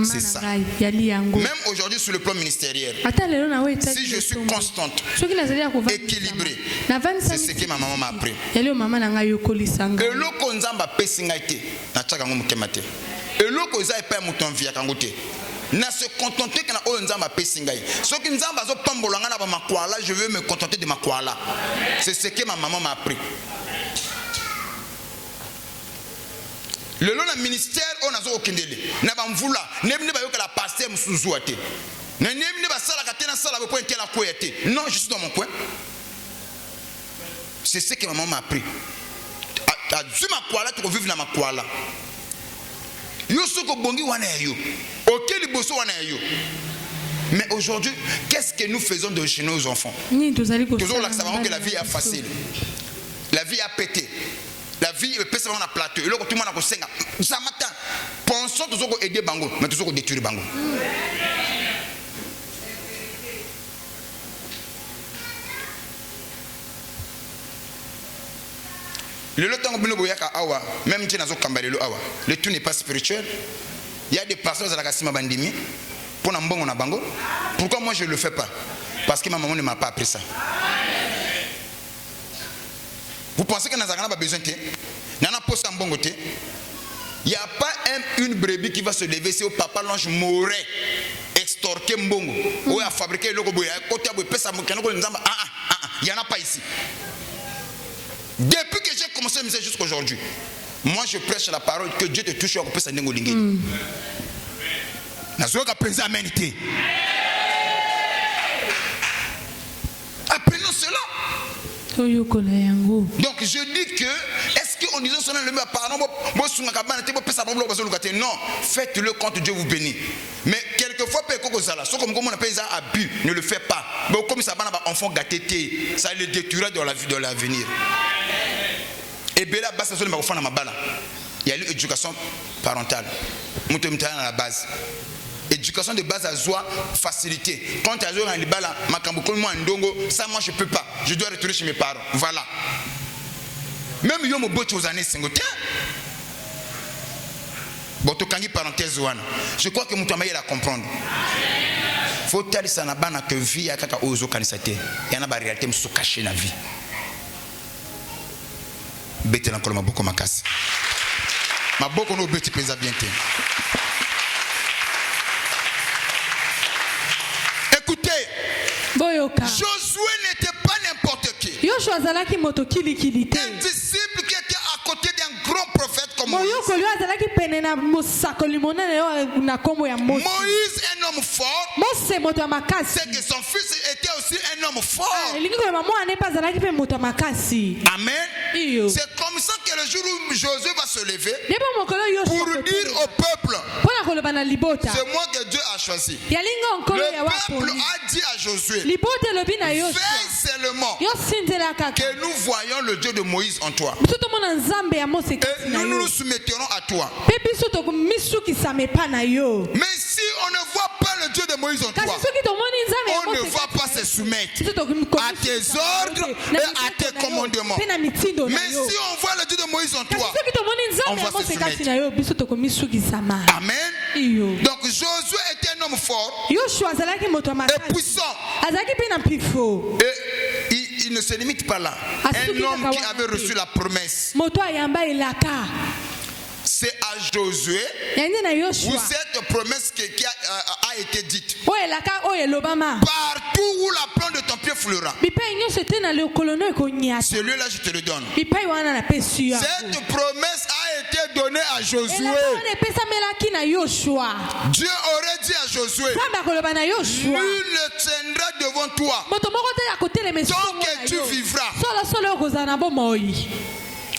[SPEAKER 2] c'est ça. Même aujourd'hui sur le plan ministériel, si je suis constante, équilibrée, c'est ce que ma maman m'a appris. Et l'oko nzamba pesingaite, na tchaka ngomukema te. Et l'oko za epa muton via kangote. Na se contenter que na o nzamba pesingai. Soki nzamba zo pambolanga na ba makwala, je veux me contenter de makwala. C'est ce que ma maman m'a appris. Le long du ministère, on a zo okendele. Na ba mvula, nemne ba yoka la pasteur musuzu ate. Na nemne ba sala katena sala ba point la koyate. Non, je suis dans mon coin. C'est ce que ma maman m'a appris. A dû makwala tu vivre na makwala. Yo soko bongi wana yo. Okeli boso wana yo. Mais aujourd'hui, qu'est-ce que nous faisons de chez nos enfants? Toujours là, ça va que la vie est facile. La vie a pété. La vie est pesée sur un plateau. Et là, tout le monde a conseillé. Zamata, pensons tous aux aider Bango, mais tous aux détruire Bango. Le temps awa, même si le tout n'est pas spirituel. Il y a des pasteurs à la Kassima Bandimi pour un bon bango. Pourquoi moi je ne le fais pas? Parce que ma maman ne m'a pas appris ça. Vous pensez que Nazarana a besoin de Nana pose un bon côté. Il n'y a pas une brebis qui va se lever si au papa l'ange mourrait, extorquer mbongo, ou à fabriquer le robot, à côté de pesa mokano, il n'y en a pas ici. Depuis que j'ai commencé à me dire jusqu'à aujourd'hui, moi je prêche la parole que Dieu te touche au pesa nengo lingé. Nazoka penser amen. Apprenons cela. Donc je dis que est-ce qu'on disait cela le pardon non, faites-le quand Dieu vous bénit. Mais quelquefois comme on appelle ça abus, ne le faites pas. Mais comme ça va enfant gâté, ça le détruira dans la vie de l'avenir. Et Bella Bassa sur le enfant dans ma bala. Il y a l'éducation parentale. À la base. Éducation de base à Zoa, facilité. Quand tu as Zoa en Libala, moi Ndongo, ça moi je peux pas. Je dois retourner chez mes parents. Voilà. Même yo mo botte aux années 50. Bon, tu as parenthèse Zoana. Je crois que mon travail à comprendre. Faut dire ça na bana que vie à kaka ozo kanisate. Il y en a ba réalité me sous caché na vie. Bête encore ma beaucoup ma casse. Ma beaucoup no bête pesa bien té. Écoutez, Josué n'était pas n'importe qui. Un disciple qui était à côté d'un grand prophète comme Moïse. Moïse, un homme fort, c'est que son fils était aussi un homme fort. Amen. C'est comme ça que le jour où Josué va se lever pour dire au peuple, c'est moi que Dieu a choisi. Le peuple a dit à Josué, veille seulement que nous voyons le Dieu de Moïse en toi. Et nous nous soumettrons à toi. Mais si on ne voit pas le Dieu de Moïse en toi, on ne va pas se soumettre à tes ordres et à tes commandements. Mais si on voit le Dieu de Moïse en toi, on va se soumettre. Amen. Donc Josué était un homme fort et puissant. Et il ne se limite pas là. Un homme qui avait reçu la promesse. C'est à Josué où cette promesse qui a été dite. Partout où la plante de ton pied fleura, celui-là je te le donne. Cette promesse a été donnée à Josué. Dieu aurait dit à Josué, nul ne tiendra devant toi tant que tu vivras.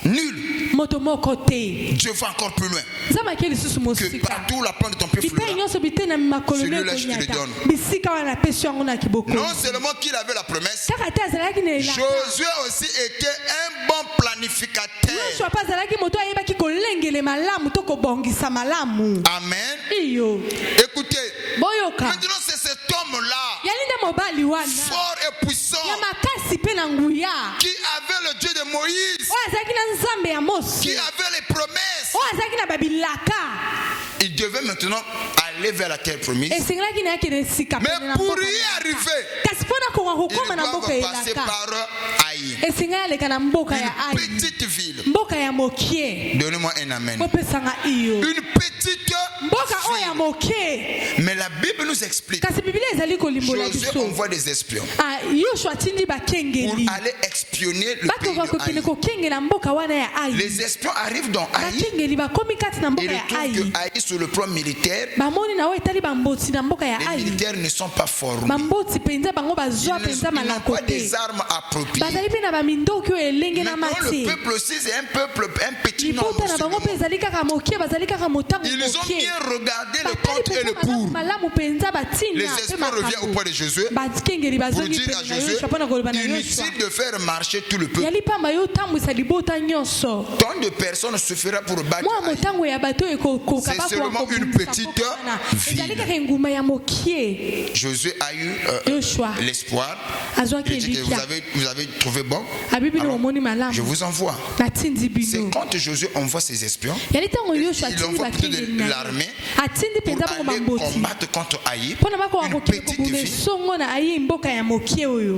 [SPEAKER 2] Nul. Dieu va encore plus loin. Que partout la plante de ton pied fleura, celui-là je te le donne. Non seulement qu'il avait la promesse, Josué aussi était un bon planificateur. Amen. Écoutez, maintenant c'est cet homme-là, fort et puissant, qui avait le Dieu de Moïse, qui avait les promesses. Il devait maintenant aller vers la terre promise. Mais pour y arriver, il doit passer par Aïe, une petite ville. Donnez-moi un amen. Une petite ville. Mais la Bible nous explique. Josué envoie des espions pour aller espionner le pays de Aïe. Les espions arrivent dans Aïe. Ils retrouvent que Aïe sur le plan militaire, les militaires ne sont pas formés. Ils n'ont pas des armes appropriées. Maintenant le peuple aussi c'est un peuple, un petit nombre. Ils ont bien regarder le contre et le pour, les esprits reviennent auprès de Jésus pour dire à Jésus, inutile de faire marcher tout le peuple. Tant de personnes suffira pour battre. C'est seulement une petite ville. Jésus a eu l'espoir. Il dit que vous avez trouvé bon. Alors, je vous envoie. C'est quand Jésus envoie ses espions, il envoie plutôt de l'armée pour aller combattre contre Haï, une petite ville.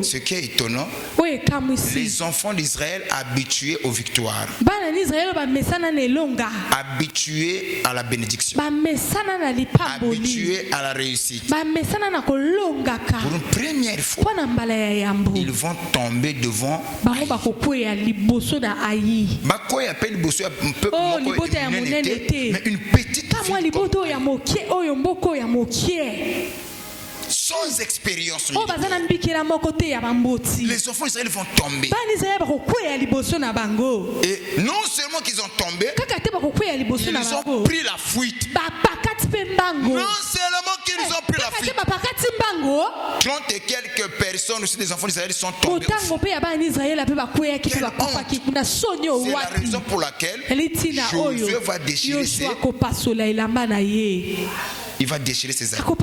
[SPEAKER 2] Ce qui est étonnant, les enfants d'Israël habitués aux victoires, habitués à la bénédiction, habitués à la réussite, pour une première fois, ils vont tomber devant mais une petite ville sans expérience. Les enfants d'Israël vont tomber. Et non seulement qu'ils ont tombé, ils ont pris la fuite. Non seulement qu'ils ont pris la fuite, 30 et quelques personnes aussi des enfants d'Israël sont tombés. C'est la raison pour laquelle Josué va déchirer il va déchirer ses armes.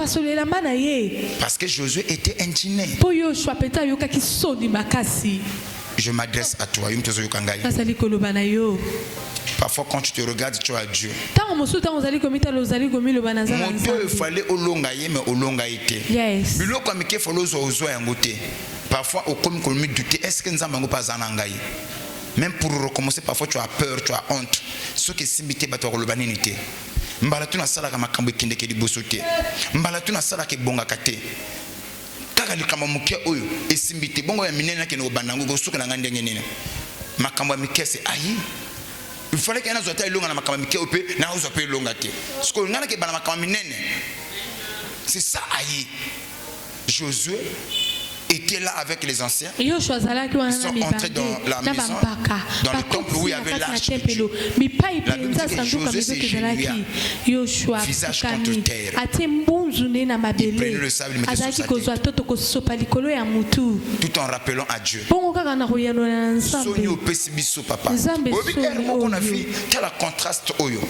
[SPEAKER 2] Parce que Josué était indigné. Je m'adresse à toi. Parfois quand tu te regardes, tu as Dieu. Mon Dieu, il fallait au long mais au long été. Parfois, au comme nous douter, est-ce que nous avons pas en angaï? Même pour recommencer, parfois tu as peur, tu as honte. Ce qui est simité, tu as l'urbanité. Mbalatuna sala kama kambo kinde ke libosote. Mbalatuna sala ke bonga kate. Kaka likama muke oyo esimbite bongo ya minene ke no bandango go suka na ngandenge nene. Makambo mike c'est ayi. Il fallait que na zota ilonga na makambo mike ope na uzo pe ilonga te. Sko ngana ke bana makambo minene. C'est ça ayi. Josué était là avec les anciens. Ils sont entrés dans la maison, dans le temple où il y avait l'arche de Dieu. La Bible dit que Josué s'est genouillé, visage contre terre. Il prenait le sable, il mettait sur sa tête, tout en rappelant à Dieu. Soni au pessibiso papa. On a vu quel contraste oyo.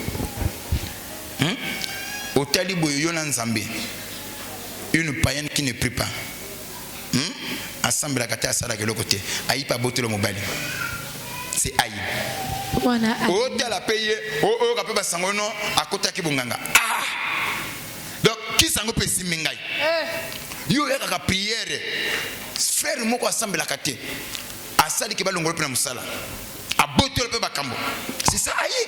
[SPEAKER 2] Au talibo yona nzambe. Une païenne qui ne prie pas. Assemble la kate asala ke lokote ayi pa botelo mobali c'est ayi o tala paye o ka pe ba sangono akota ki bonganga donc qui sango pe simingai yo ya ka prière frère moko assemble la kate asali ke balongolo pe na musala a botelo pe ba kambo c'est ça ayi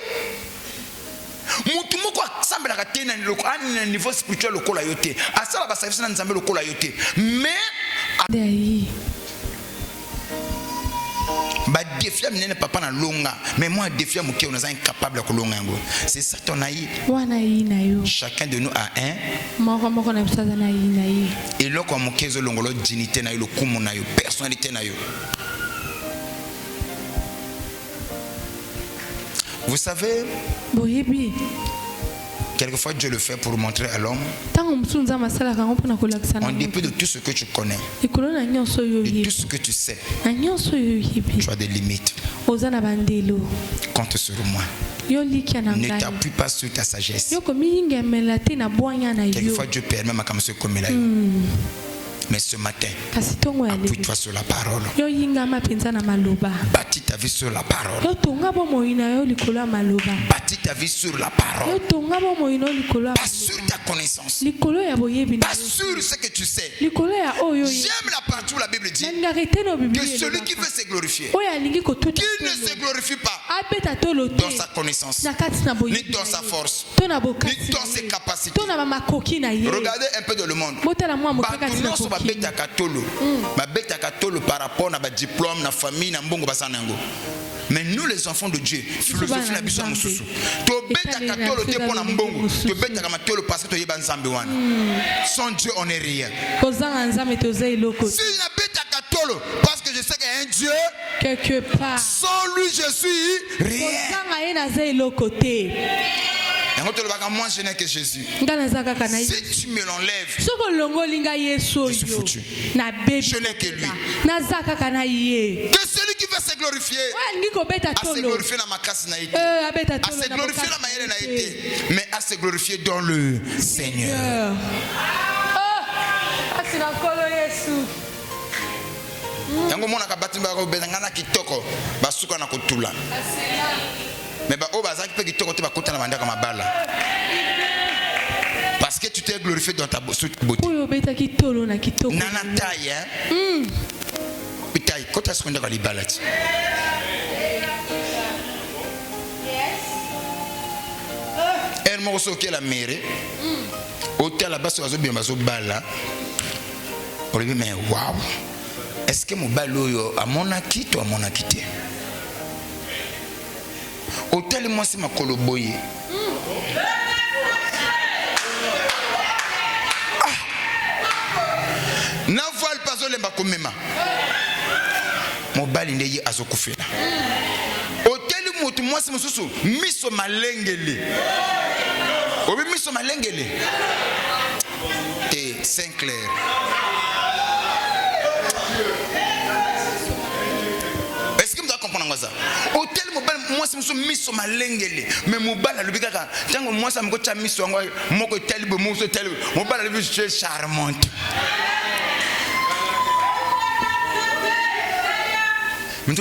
[SPEAKER 2] mutu moko assemble la kate na loko an niveau spirituel lokola yote asala ba service na nzambe lokola yote mais défier mon papa na longa mais moi défier mon cœur on est incapable de longa yango c'est ça ton aïe chacun de nous a un et là comme mon cœur longolo dignité na yo kumu na yo personnalité na yo. Vous savez, quelquefois Dieu le fait pour montrer à l'homme, en dépit de tout ce que tu connais, de tout ce que tu sais, tu as des limites. Compte sur moi. Ne t'appuie pas sur ta sagesse. Quelquefois Dieu permet ma kamse comme là. Mais ce matin, appuie-toi sur la parole. Bâtis ta vie sur la parole. Bâtis ta vie sur la parole. Pas sur ta connaissance. Pas sur ce que tu sais. J'aime la partie où la Bible dit que celui qui veut se glorifier, qu'il ne se glorifie pas dans sa connaissance, ni dans sa force, ni dans ses capacités. Regardez un peu dans le monde. Beta katolo par rapport à diplôme, na famille, na mbongo basanango. Mais nous les enfants de Dieu, philosophie na biso mususu. To beta katolo te pona mbongo, to beta kamatolo parce que to yeba nzambe wana. Sans Dieu on est rien. Si na beta katolo parce que je sais qu'il y a un Dieu quelque part. Sans lui je suis rien. Moi je n'ai que Jésus. Si tu me l'enlèves, je suis foutu. Je n'ai que lui. Que celui qui va se glorifier, à se glorifier dans ma casse n'a été, à se glorifier dans ma yelle n'a été, mais à se glorifier dans le Seigneur. Yango mona ka batimba ko bezangana kitoko basuka na kotula. Mais bah oh bazaki pe kitoko te bakota na mandaka mabala. Parce que tu t'es glorifié dans ta beauté. Nana taille hein. Pitaille kota sekonda ka libala ti. Elle m'a reçu la mairie. Hôtel là-bas sur la bien bazo bala. On lui dit mais waouh. Est-ce que mon baloyo a mon acquis ou a mon acquitté? Hôtel moi c'est ma coloboye. Na voile pas au lemba komema. Mon bali ndeye azokufela. Hôtel moto moi c'est mususu miso malengele. Obi miso malengele. Et Saint-Clair. Est-ce que vous comprenez ça? Hôtel mobile moi c'est muso miso malengele. Mais mobile a lubika tango moi ça me gocha miso ngwa moko tel bo muso tel mobile a lubi charmante. Mais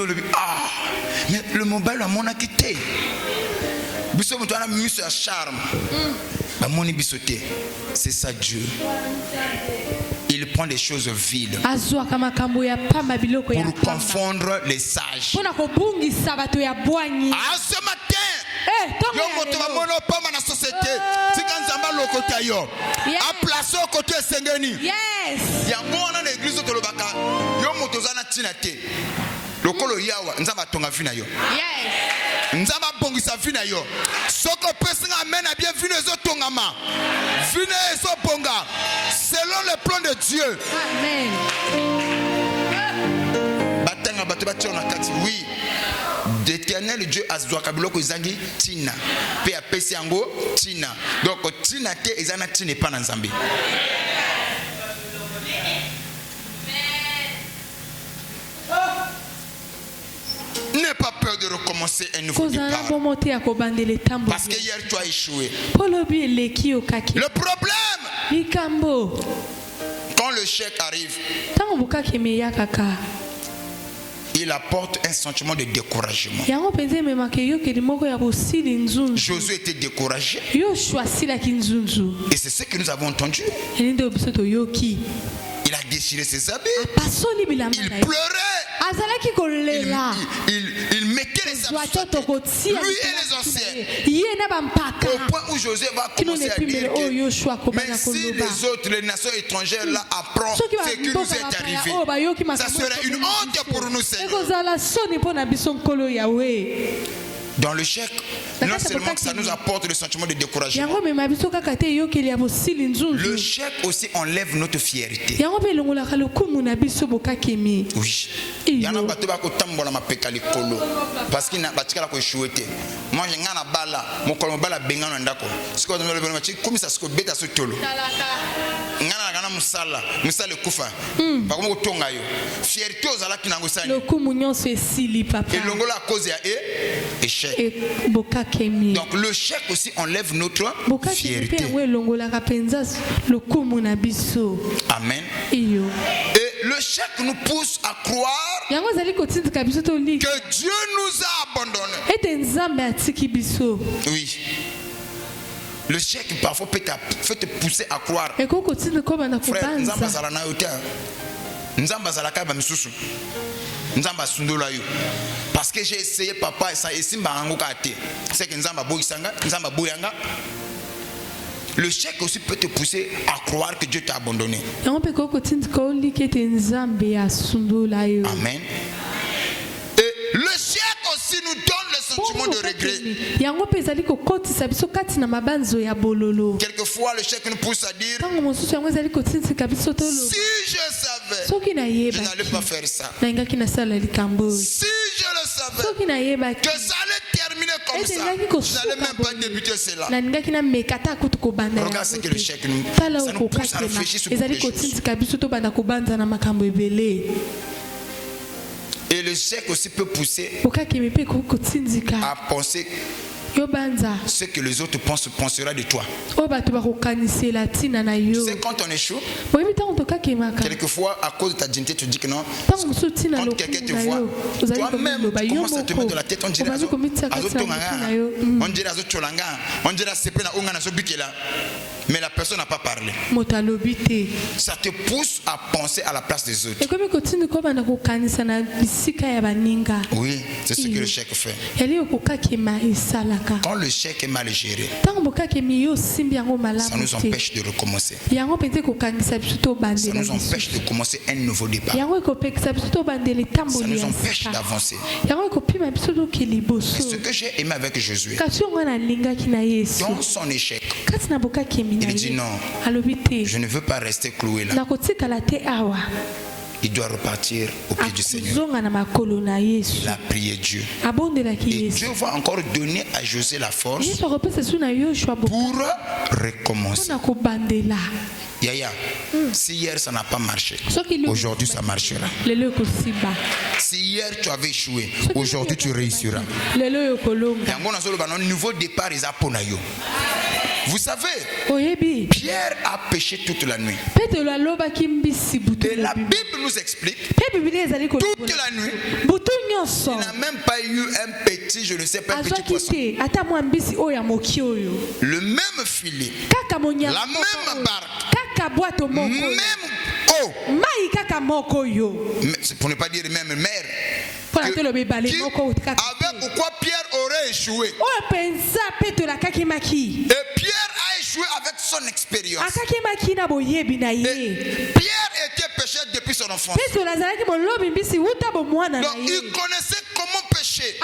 [SPEAKER 2] le mobile a mon acquitté. Biso muto ana miso charme. Ba moni bisoté. C'est ça Dieu. Il prend des choses viles pour confondre les sages. À ce matin, lokolo yawa nzamba tonga vina yo. Nzamba bongisa vina yo. Soko pesinga amena bien vina zo tongama. Vina zo bonga selon le plan de Dieu. Amen. Batanga batubati on akati oui. D'Éternel Dieu azwa kabiloko izangi tina. Pe apesi yango tina. Donc tina te ezana tina pa na Nzambe. N'aie pas peur de recommencer un nouveau départ. Parce que hier tu as échoué. Le problème, quand le chèque arrive, il apporte un sentiment de découragement. Josué était découragé. Et c'est ce que nous avons entendu. Il a déchiré ses habits. Il pleurait. Il mettait les habits lui et les anciens. Au point où Josué va commencer à dire que même si les autres, les nations étrangères là apprennent ce qui nous est arrivé, ça serait une honte pour nous, Seigneur. Dans le chèque, non seulement que ça nous apporte le sentiment de découragement, le chèque aussi enlève notre fierté. Oui. Il y en a qui parce qu'il n'a pas de échoué. Moi, j'ai un bala, mon collègue bala bengan ndako. Ce qu'on a dit, comme ça se bête à ce tolo. Ngana musala, musala kufa. Par contre, tonga yo. Fierté aux ala qui n'a pas
[SPEAKER 1] le communion c'est sili papa.
[SPEAKER 2] Et l'ongola cause ya échec. Donc le chèque aussi enlève notre fierté. Amen. Et le chèque nous pousse à croire que Dieu nous a abandonnés. Oui. Le chèque parfois peut te pousser à croire. Frère, Nzamba zalana yote. Nzamba zalaka ba misusu. Nzamba sundola yo. Parce que j'ai essayé papa ça et simba ngoka te. C'est que Nzamba boyisanga, Nzamba boyanga. Le chèque aussi peut te pousser à croire que Dieu t'a abandonné. Amen. Et le chèque aussi nous donne le sentiment de regret. Quelquefois le chèque nous pousse à dire si je savais, je n'allais pas faire ça. Si je le savais, que ça allait terminer comme ça, je n'allais même pas débuter cela. Regarde ce que le chèque nous, ça nous pousse à réfléchir sur beaucoup de choses. Et le chèque aussi peut pousser à penser ce que les autres pensera de toi. Tu sais, quand on échoue, quelquefois à cause de ta dignité, tu dis que non. Quand quelqu'un te voit, toi-même, tu commences à te mettre dans la tête. On dirait mais la personne n'a pas parlé. Ça te pousse à penser à la place des autres. Oui, c'est ce que le chèque fait. Quand le chèque est mal géré, ça nous empêche de recommencer. Ça nous empêche de commencer un nouveau départ. Ça nous empêche d'avancer. Et ce que j'ai aimé avec Josué, dans son échec, il dit non, je ne veux pas rester cloué là. Il doit repartir au pied du Seigneur. Il a prié Dieu. Et Dieu va encore donner à Josué la force pour recommencer. Yaya, si hier ça n'a pas marché, aujourd'hui ça marchera. Si hier tu avais échoué, aujourd'hui tu réussiras. Un nouveau départ, vous savez, Pierre a péché toute la nuit. Et la Bible nous explique toute la nuit, il n'a même pas eu un petit, je ne sais pas, un petit poisson. Le même filet, la même barque, même eau, pour ne pas dire même mer. Avec pourquoi Pierre aurait échoué. Et Pierre a échoué avec son expérience. Et Pierre était pécheur depuis son enfance. Donc il connaissait comment pécher.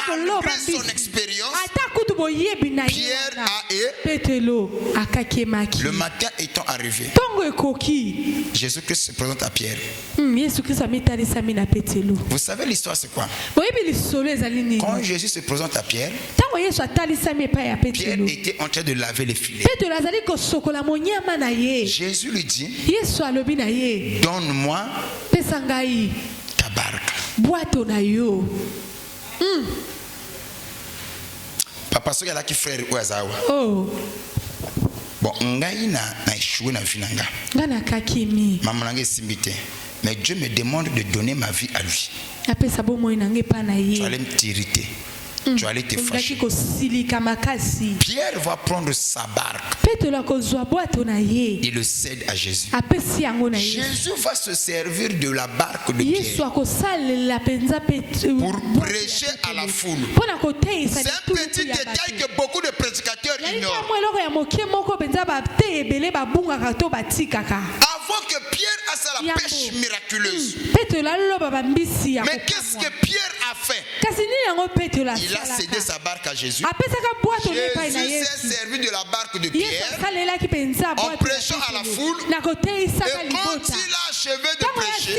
[SPEAKER 2] Malgré son expérience, Pierre a le matin étant arrivé, Jésus-Christ se présente à Pierre. Vous savez l'histoire c'est quoi? Quand Jésus se présente à Pierre, Pierre était en train de laver les filets. Jésus lui dit, donne-moi ta barque. Papa soki alaki frère oyo azawa. Bon, ngai na échoué na vie nanga. Maman nanga esimbi te. Mais Dieu me demande de donner ma vie à lui. Tu allais me t'irriter. Tu allais te fâcher. Pierre va prendre sa barque. Il le cède à Jésus. Jésus va se servir de la barque de Pierre pour prêcher à la foule. C'est un petit détail que beaucoup de prédicateurs ignorent. Avant que Pierre a la pêche miraculeuse. Mais qu'est-ce que Pierre a fait? Il a cédé sa barque à Jésus. Jésus s'est servi de la barque de Pierre en prêchant à la foule. Et quand il a achevé de prêcher,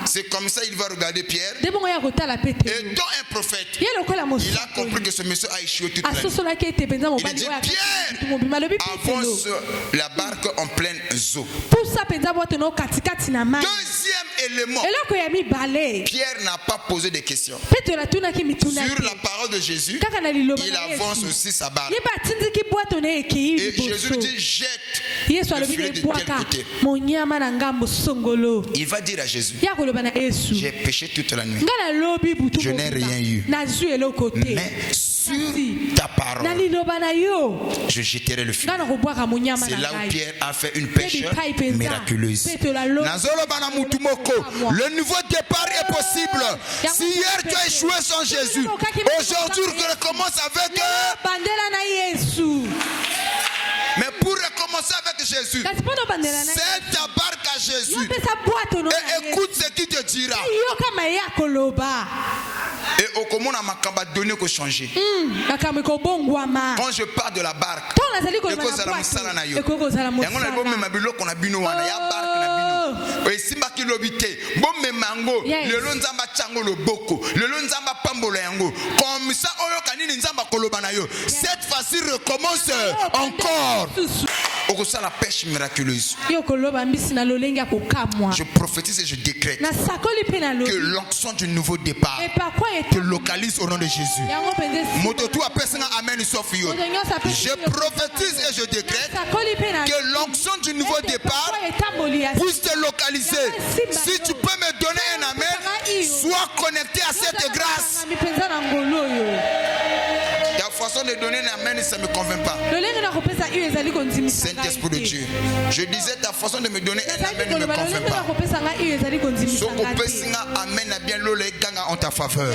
[SPEAKER 2] c'est comme ça il va regarder Pierre. Étant un prophète, il a compris que ce monsieur a échoué toute la nuit. Il dit, Pierre, avance la barque en pleine eau. Deuxième élément, Pierre n'a pas posé de questions. Sur la parole de Jésus, il avance aussi sa barque. Et Jésus lui dit, jette le filet de quel côté? Il va dire à Jésus, j'ai péché toute la nuit, je n'ai rien eu, mais sur ta parole je jeterai le filet. C'est là où Pierre a fait une pêche miraculeuse. Le nouveau départ est possible. Si hier tu as échoué sans Jésus, aujourd'hui recommence avec mais pour recommencer avec Jésus, c'est ta barque à Jésus et écoute ce qu'il te dira. Et au comment on m'a donné que changer. Quand je pars de la barque, esimba kilobité bombe mango le lonzamba chango le boko le lonzamba pambola yango comme ça oyo kanini nzamba koloba na yo cette fois-ci recommence encore. Au la pêche miraculeuse. Je prophétise et je décrète que l'onction du nouveau départ te localise au nom de Jésus. Je prophétise et je décrète que l'onction du nouveau départ puisse te localiser. Si tu peux me donner un amen, sois connecté à cette grâce. La façon de donner un amen, ça ne me convainc pas. Saint-Esprit de Dieu, je disais ta façon de me donner un amen ne me convainc pas. Ce qu'on peut signer amen a bien l'eau les gangs en ta faveur.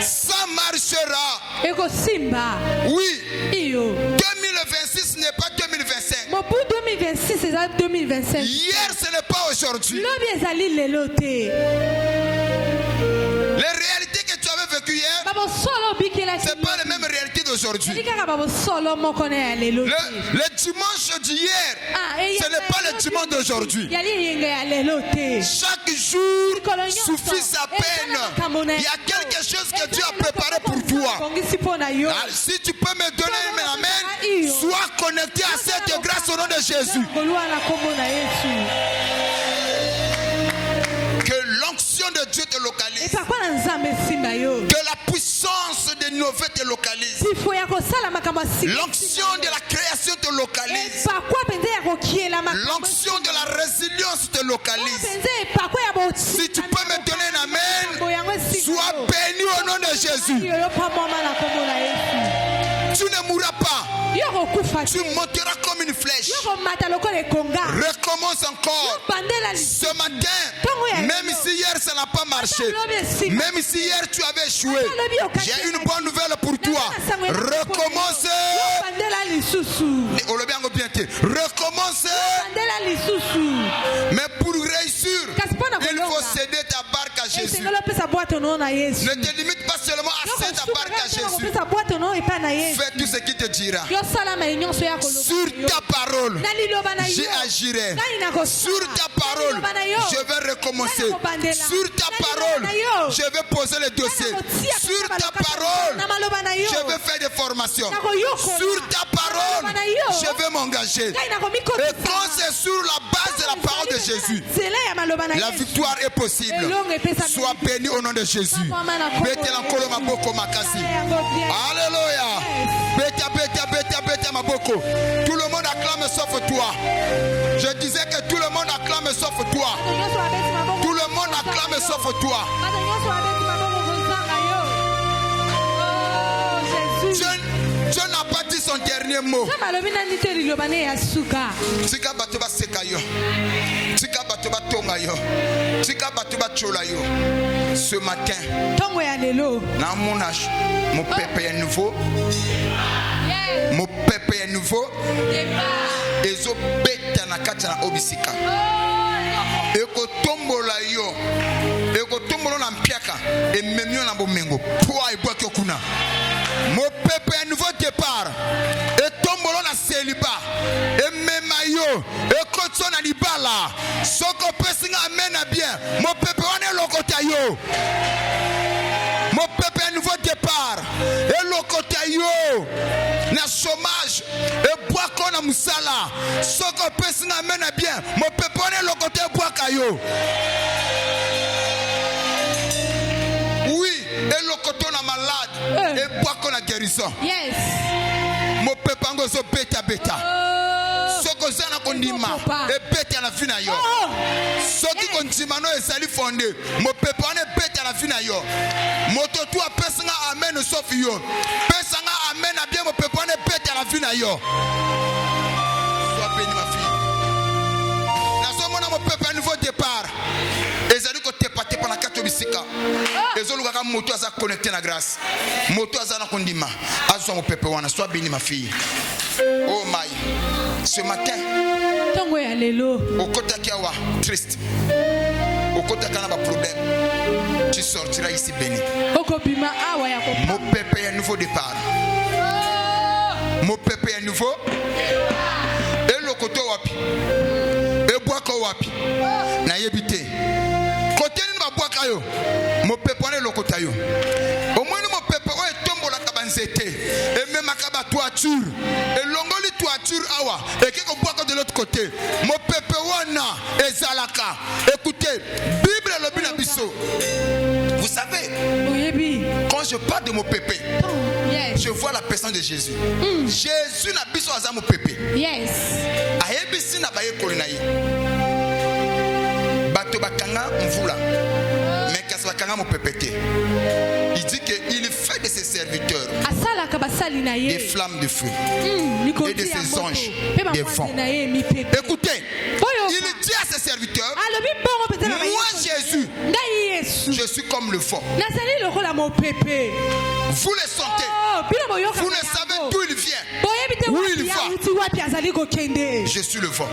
[SPEAKER 2] Ça marchera. Oui. 2026 n'est pas 2025. Hier ce n'est pas aujourd'hui. Les réalités que tu avais vécues hier, ce n'est pas les mêmes réalités d'aujourd'hui. Le dimanche d'hier, ce n'est pas le dimanche d'aujourd'hui. Chaque jour suffit sa peine. Il y a quelque chose que Dieu a préparé pour toi. Alors, si tu peux me donner un amen, sois connecté à cette grâce au nom de Jésus. L'onction de Dieu te localise. Que la puissance de Nové te localise. L'onction de la création te localise. L'onction de la résilience te localise. Si tu peux me donner un amen, sois béni au nom de Jésus. Tu ne mourras pas. Tu monteras comme une flèche. Recommence encore. Ce matin, même si hier ça n'a pas marché, même si hier tu avais échoué, j'ai une bonne nouvelle pour toi. Recommence. Recommence. Mais pour réussir, il faut céder ta barque à Jésus. Ne te limite pas seulement à céder ta barque à Jésus. Fais tout ce qu'il te dira. Sur ta parole, j'agirai. Sur ta parole, je vais recommencer. Sur ta parole, je vais poser le dossier. Sur ta parole, je vais faire des formations. Sur ta parole, je vais m'engager. Et quand c'est sur la base de la parole de Jésus, la victoire est possible. Sois béni au nom de Jésus. Alléluia. Tout le monde acclame sauf toi. Je disais que tout le monde acclame sauf toi. Tout le monde acclame sauf toi. Dieu n'a pas dit son dernier mot. Tika batuba sekayo. Tika batuba tongayo. Tika batuba cholayo. Ce matin, dans mon âge, mon peuple est nouveau. Mon peuple est nouveau. Ezo beta na kati na obisika. Eko tombola yo. Eko tombola na mpiaka. E memio na bomengo. Poa e boa kyokuna. Mon peuple est un nouveau départ. Et tombolo na célibat. Et même yo. Et kotso na libala. Soko pesinga amena bien. Mon peuple on est lokota yo. Mon peuple est un nouveau départ. Et lokota yo. Na chômage. Et boako na musala. Soko pesinga amena bien. Mon peuple on est lokota boaka yo. Et le coton a malade. Et boire la guérison.
[SPEAKER 1] Yes.
[SPEAKER 2] Mon peuple ango so beta beta. Soko zana kondima. Et beta la fina yo. Soki kondima no esali fondé. Mon peuple on est beta la fina yo. Moto tu a pesanga amen sauf yo. Pesanga amen a bien mon peuple on est beta la fina yo. Sois béni ma fille. Dans ce moment mon peuple un nouveau départ. Ezali ko tepate pa na kato bisika. Ezolu kaka moto aza connecté na grâce. Moto aza na kondima. Azo mon peuple wana sois béni ma fille. Oh my. Ce matin.
[SPEAKER 1] Tongo ya lelo.
[SPEAKER 2] Okota kiawa triste. Okota kana ba problème. Tu sortiras ici béni.
[SPEAKER 1] Okobima awa ya kopa.
[SPEAKER 2] Mon peuple est un nouveau départ. Mon peuple est un nouveau. Et le lokoto wapi e boaka wapi na yebite côté ni ba boaka yo mo pepone lokota yo au moins mo pepe o etombola ka banzete et même akaba toiture et longoli toiture awa et qui ko boaka de l'autre côté mo pepe wana ezalaka. Écoutez, Bible lobi na biso. Vous savez, quand je parle de mon pépé, je vois la personne de Jésus. Jésus n'a pas besoin de mon pépé. Yes. Ayebisi na baye kolinayi. Bato bakanga mvula. Mais kasi bakanga mon pépé. Il dit qu'il fait de ses serviteurs des flammes de feu et de ses anges des vents. Écoutez, il dit à ses serviteurs, moi Jésus, je suis comme le vent. Vous le sentez, vous ne savez d'où il vient, où il va. Je suis le vent.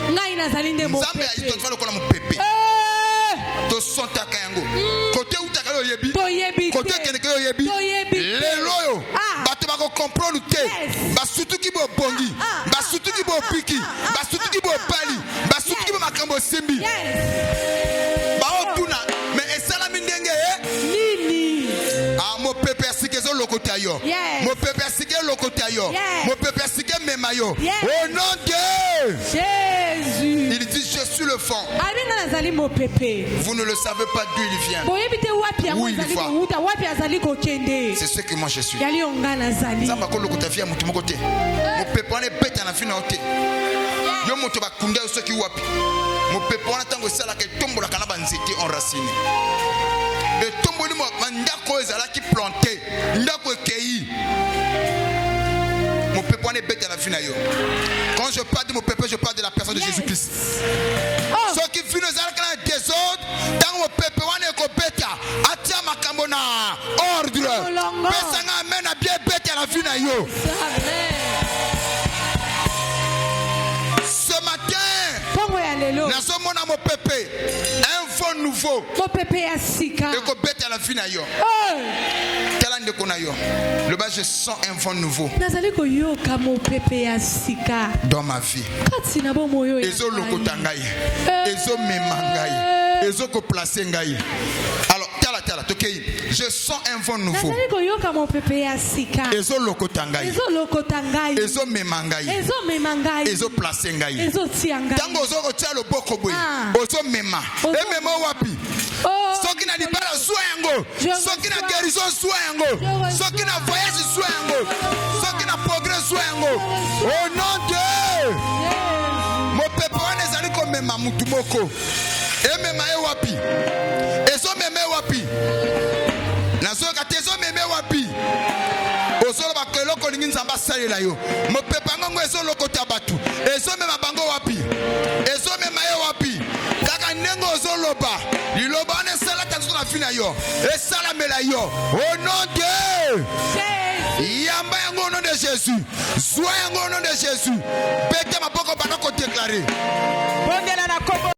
[SPEAKER 2] Côté où tu as yebi, côté où yebi, les loyaux, tu vas comprendre te, basutu ki bo bongi, basutu ki bo piki, basutu ki bo pali, basutu ki bo makambo simbi. Ba otuna, mais esala mindenge nini? Ah mo pepe sikezo lokota yo, mo pepe sikezo lokota yo, mo pepe sikezo memayo. Au nom de Jésus. Il dit je suis le fond. Vous ne le savez pas d'où il vient, où il va. C'est ce que moi je suis. Zamba ko lokota via mutu mokote. Mo pepe wana beta na fina ote. Yo moto bakunda soki wapi. Mo pepe wana tango sala ke tombola kana banzete enraciné. Et tomboli mo ndako ezala ki planté, ndako ekei. Mon peuple est bête à la fin. Quand je parle de mon peuple, je parle de la personne de Jésus-Christ. Ceux qui finissent dans le désordre, dans mon peuple, on est bête. Atia makambona ordre. Pesanga amène à bien bête à la fin. Ce matin, nous sommes à mon peuple. Un fond nouveau. Mon peuple est assis. Et qu'on bête à la fin. Le bas, je sens un vent nouveau dans ma vie. Ezo lokotangai, ezo memangai, ezo ko placer ngai. Alors, tala, tokei. Je sens un vent nouveau. Ezo lokotangai, ezo memangai, ezo placer ngai. Tango ozo kotia loboko boy, ozo mema. E mema wapi? Soki na libala soyango, soki na guérison soyango, soki na voyage soyango, soki na progrès soyango. Au nom de mon peuple, on est allé comme mema mutu moko. E mema e wapi? Ezo meme wapi? Na soka tezo meme wapi? Osolo bakelo ko lingi nzamba salela yo. Mon peuple ngongo ezo lokota batu. Ezo mema bango wapi? Ezo mema e wapi? Kaka nengo ozoloba. Liloba ne sala tanzo na fina yo. E sala mela yo. Au nom de Jésus. Yamba yango au nom de Jésus. Sois yango au nom de Jésus. Bete mapoko bana ko déclarer.